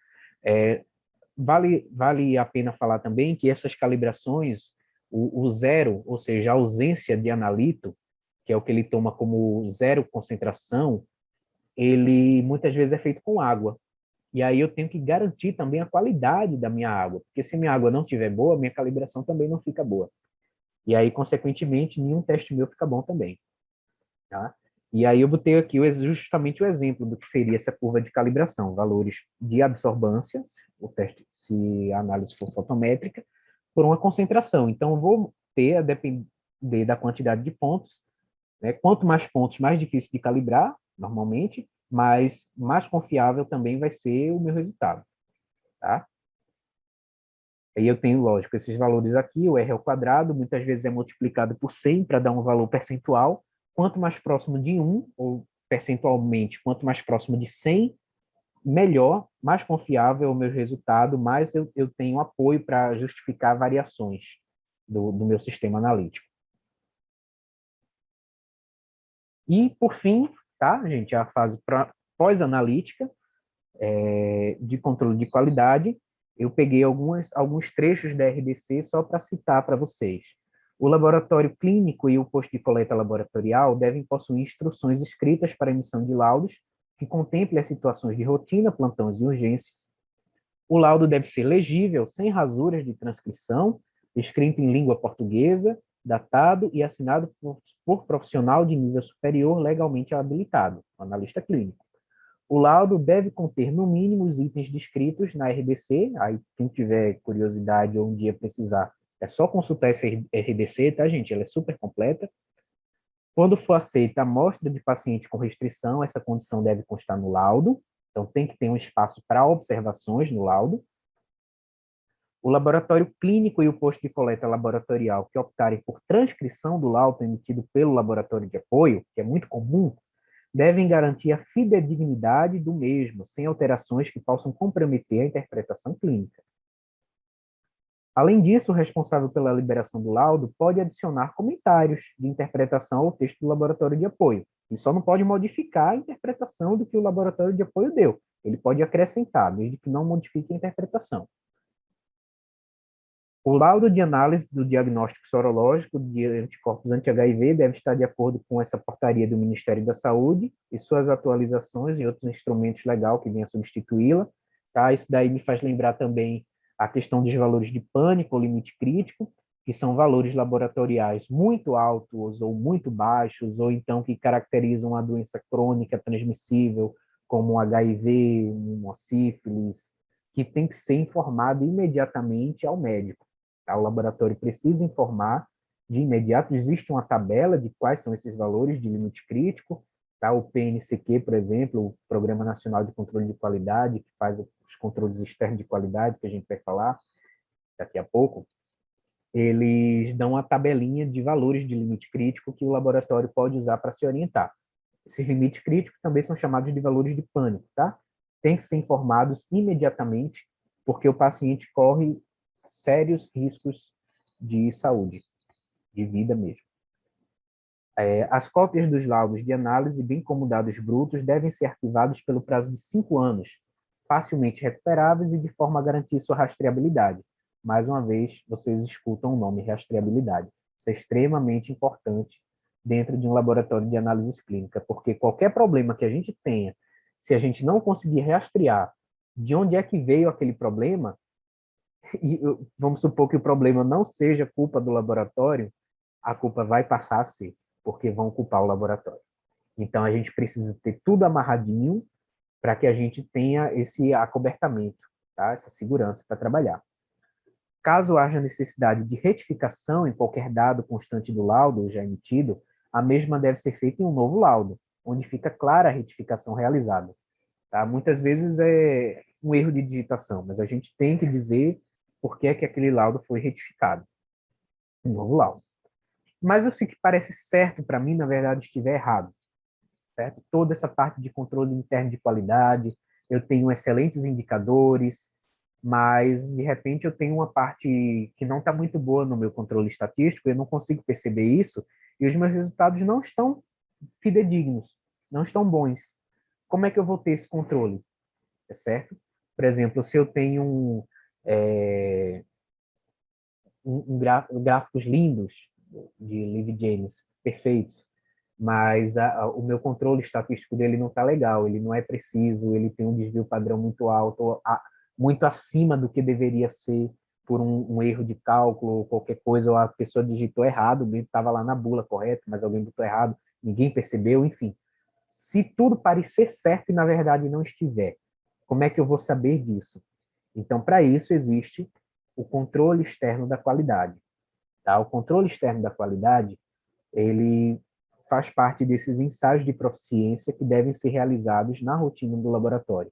Vale a pena falar também que essas calibrações, o zero, ou seja, a ausência de analito, que é o que ele toma como zero concentração, ele muitas vezes é feito com água. E aí eu tenho que garantir também a qualidade da minha água, porque se minha água não estiver boa, minha calibração também não fica boa. E aí, consequentemente, nenhum teste meu fica bom também. Tá? E aí eu botei aqui justamente o exemplo do que seria essa curva de calibração, valores de absorvância, o teste, se a análise for fotométrica, por uma concentração. Então, eu vou ter, a depender da quantidade de pontos, né? Quanto mais pontos, mais difícil de calibrar, normalmente, mas mais confiável também vai ser o meu resultado. Tá? Aí eu tenho, lógico, esses valores aqui, o R ao quadrado, muitas vezes é multiplicado por 100 para dar um valor percentual. Quanto mais próximo de 1, ou percentualmente, quanto mais próximo de 100, melhor, mais confiável é o meu resultado, mais eu tenho apoio para justificar variações do meu sistema analítico. E, por fim, tá, gente, a fase pós-analítica de controle de qualidade, eu peguei alguns trechos da RDC só para citar para vocês. O laboratório clínico e o posto de coleta laboratorial devem possuir instruções escritas para emissão de laudos que contemplem as situações de rotina, plantões e urgências. O laudo deve ser legível, sem rasuras de transcrição, escrito em língua portuguesa, datado e assinado por profissional de nível superior legalmente habilitado, analista clínico. O laudo deve conter, no mínimo, os itens descritos na RDC. Aí, quem tiver curiosidade ou um dia precisar, é só consultar essa RDC, tá, gente? Ela é super completa. Quando for aceita a amostra de paciente com restrição, essa condição deve constar no laudo. Então, tem que ter um espaço para observações no laudo. O laboratório clínico e o posto de coleta laboratorial que optarem por transcrição do laudo emitido pelo laboratório de apoio, que é muito comum, devem garantir a fidedignidade do mesmo, sem alterações que possam comprometer a interpretação clínica. Além disso, o responsável pela liberação do laudo pode adicionar comentários de interpretação ao texto do laboratório de apoio. Ele só não pode modificar a interpretação do que o laboratório de apoio deu. Ele pode acrescentar, desde que não modifique a interpretação. O laudo de análise do diagnóstico sorológico de anticorpos anti-HIV deve estar de acordo com essa portaria do Ministério da Saúde e suas atualizações e outros instrumentos legais que venham a substituí-la. Tá? Isso daí me faz lembrar também a questão dos valores de pânico ou limite crítico, que são valores laboratoriais muito altos ou muito baixos, ou então que caracterizam a doença crônica transmissível, como um HIV, uma sífilis, que tem que ser informado imediatamente ao médico. Tá? O laboratório precisa informar de imediato. Existe uma tabela de quais são esses valores de limite crítico. Tá? O PNCQ, por exemplo, o Programa Nacional de Controle de Qualidade, que faz os controles externos de qualidade, que a gente vai falar daqui a pouco, eles dão uma tabelinha de valores de limite crítico que o laboratório pode usar para se orientar. Esses limites críticos também são chamados de valores de pânico, tá? Tem que ser informados imediatamente, porque o paciente corre sérios riscos de saúde, de vida mesmo. As cópias dos laudos de análise, bem como dados brutos, devem ser arquivados pelo prazo de 5 anos, facilmente recuperáveis e de forma a garantir sua rastreabilidade. Mais uma vez, vocês escutam o nome rastreabilidade. Isso é extremamente importante dentro de um laboratório de análise clínica, porque qualquer problema que a gente tenha, se a gente não conseguir rastrear de onde é que veio aquele problema, e vamos supor que o problema não seja culpa do laboratório, a culpa vai passar a ser, porque vão culpar o laboratório. Então, a gente precisa ter tudo amarradinho para que a gente tenha esse acobertamento, tá? Essa segurança para trabalhar. Caso haja necessidade de retificação em qualquer dado constante do laudo já emitido, a mesma deve ser feita em um novo laudo, onde fica clara a retificação realizada. Tá? Muitas vezes é um erro de digitação, mas a gente tem que dizer por que é que aquele laudo foi retificado. Um novo laudo. Mas eu sei que parece certo para mim, na verdade, estiver errado. Certo? Toda essa parte de controle interno de qualidade, eu tenho excelentes indicadores, mas, de repente, eu tenho uma parte que não está muito boa no meu controle estatístico, eu não consigo perceber isso, e os meus resultados não estão fidedignos, não estão bons. Como é que eu vou ter esse controle? É certo? Por exemplo, se eu tenho gráficos lindos de Liv James, perfeitos, mas o meu controle estatístico dele não está legal, ele não é preciso, ele tem um desvio padrão muito alto, muito acima do que deveria ser por um erro de cálculo ou qualquer coisa, ou a pessoa digitou errado, o estava lá na bula correto, mas alguém botou errado, ninguém percebeu, enfim. Se tudo parecer certo e na verdade não estiver, como é que eu vou saber disso? Então, para isso existe o controle externo da qualidade. Tá? O controle externo da qualidade, ele faz parte desses ensaios de proficiência que devem ser realizados na rotina do laboratório.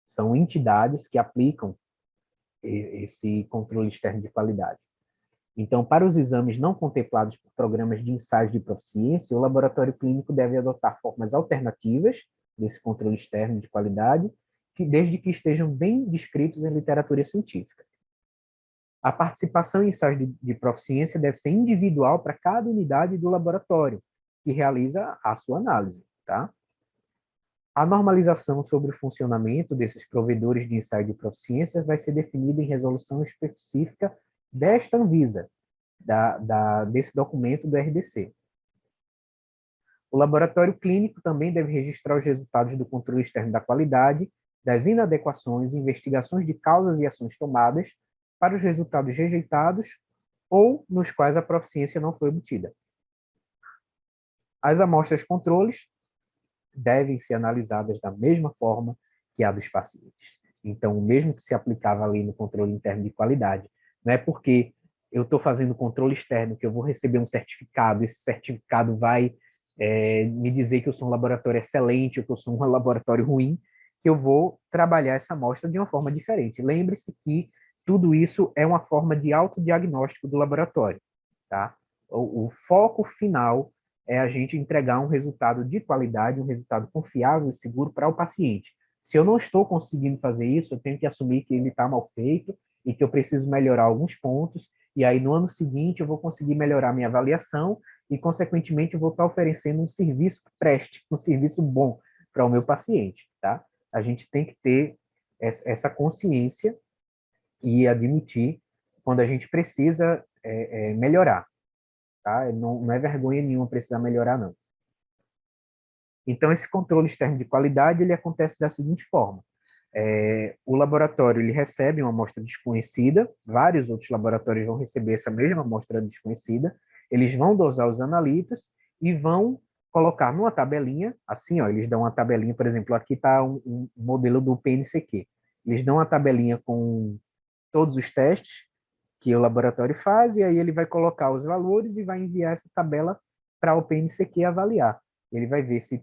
São entidades que aplicam esse controle externo de qualidade. Então, para os exames não contemplados por programas de ensaios de proficiência, o laboratório clínico deve adotar formas alternativas desse controle externo de qualidade, desde que estejam bem descritos em literatura científica. A participação em ensaios de proficiência deve ser individual para cada unidade do laboratório, que realiza a sua análise. Tá? A normalização sobre o funcionamento desses provedores de ensaio de proficiência vai ser definida em resolução específica desta Anvisa, desse documento do RDC. O laboratório clínico também deve registrar os resultados do controle externo da qualidade, das inadequações e investigações de causas e ações tomadas para os resultados rejeitados ou nos quais a proficiência não foi obtida. As amostras controles devem ser analisadas da mesma forma que a dos pacientes. Então, o mesmo que se aplicava ali no controle interno de qualidade, não é porque eu estou fazendo controle externo que eu vou receber um certificado, esse certificado vai me dizer que eu sou um laboratório excelente ou que eu sou um laboratório ruim, que eu vou trabalhar essa amostra de uma forma diferente. Lembre-se que tudo isso é uma forma de autodiagnóstico do laboratório, tá? O foco final é a gente entregar um resultado de qualidade, um resultado confiável e seguro para o paciente. Se eu não estou conseguindo fazer isso, eu tenho que assumir que ele está mal feito e que eu preciso melhorar alguns pontos, e aí no ano seguinte eu vou conseguir melhorar minha avaliação e, consequentemente, eu vou estar oferecendo um serviço que preste, um serviço bom para o meu paciente, tá? A gente tem que ter essa consciência e admitir quando a gente precisa melhorar, tá? Não é vergonha nenhuma precisar melhorar, não. Então, esse controle externo de qualidade, ele acontece da seguinte forma. O laboratório ele recebe uma amostra desconhecida, vários outros laboratórios vão receber essa mesma amostra desconhecida, eles vão dosar os analitos e vão colocar numa tabelinha, assim, ó, eles dão uma tabelinha, por exemplo, aqui está um modelo do PNCQ, eles dão uma tabelinha com todos os testes que o laboratório faz, e aí ele vai colocar os valores e vai enviar essa tabela para o PNCQ avaliar. Ele vai ver se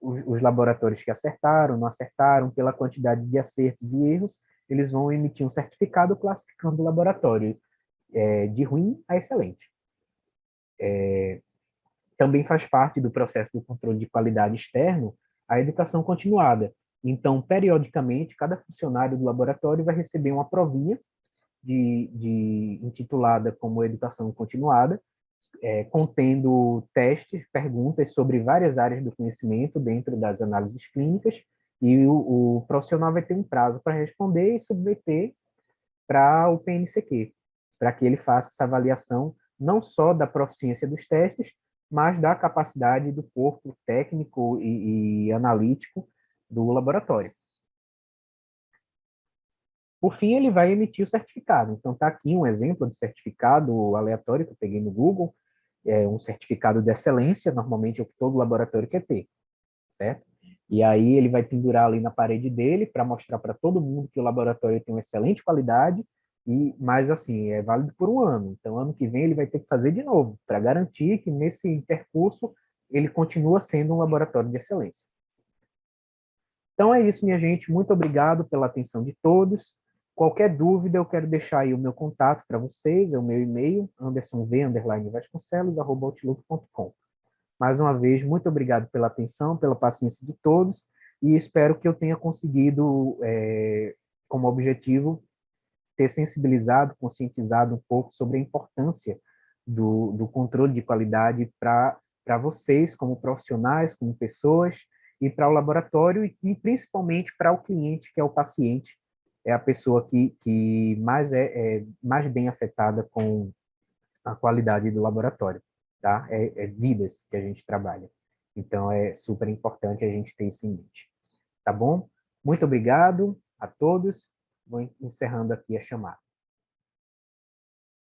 os laboratórios que acertaram, não acertaram, pela quantidade de acertos e erros, eles vão emitir um certificado classificando o laboratório de ruim a excelente. Também faz parte do processo do controle de qualidade externo a educação continuada. Então, periodicamente, cada funcionário do laboratório vai receber uma provinha intitulada como Educação Continuada, contendo testes, perguntas sobre várias áreas do conhecimento dentro das análises clínicas, e o profissional vai ter um prazo para responder e submeter para o PNCQ, para que ele faça essa avaliação não só da proficiência dos testes, mas da capacidade do corpo técnico e analítico do laboratório. Por fim, ele vai emitir o certificado. Então, está aqui um exemplo de certificado aleatório que eu peguei no Google, um certificado de excelência, normalmente é o que todo laboratório quer ter, certo? E aí ele vai pendurar ali na parede dele para mostrar para todo mundo que o laboratório tem uma excelente qualidade, mas assim, é válido por um ano. Então, ano que vem ele vai ter que fazer de novo, para garantir que nesse percurso ele continua sendo um laboratório de excelência. Então é isso, minha gente. Muito obrigado pela atenção de todos. Qualquer dúvida, eu quero deixar aí o meu contato para vocês, é o meu e-mail, andersonv_vasconcelos@outlook.com. Mais uma vez, muito obrigado pela atenção, pela paciência de todos, e espero que eu tenha conseguido, como objetivo, ter sensibilizado, conscientizado um pouco sobre a importância do controle de qualidade para vocês, como profissionais, como pessoas, e para o laboratório, e principalmente para o cliente, que é o paciente, é a pessoa que mais é mais bem afetada com a qualidade do laboratório, tá? Vidas que a gente trabalha. Então, é super importante a gente ter isso em mente. Tá bom? Muito obrigado a todos. Vou encerrando aqui a chamada.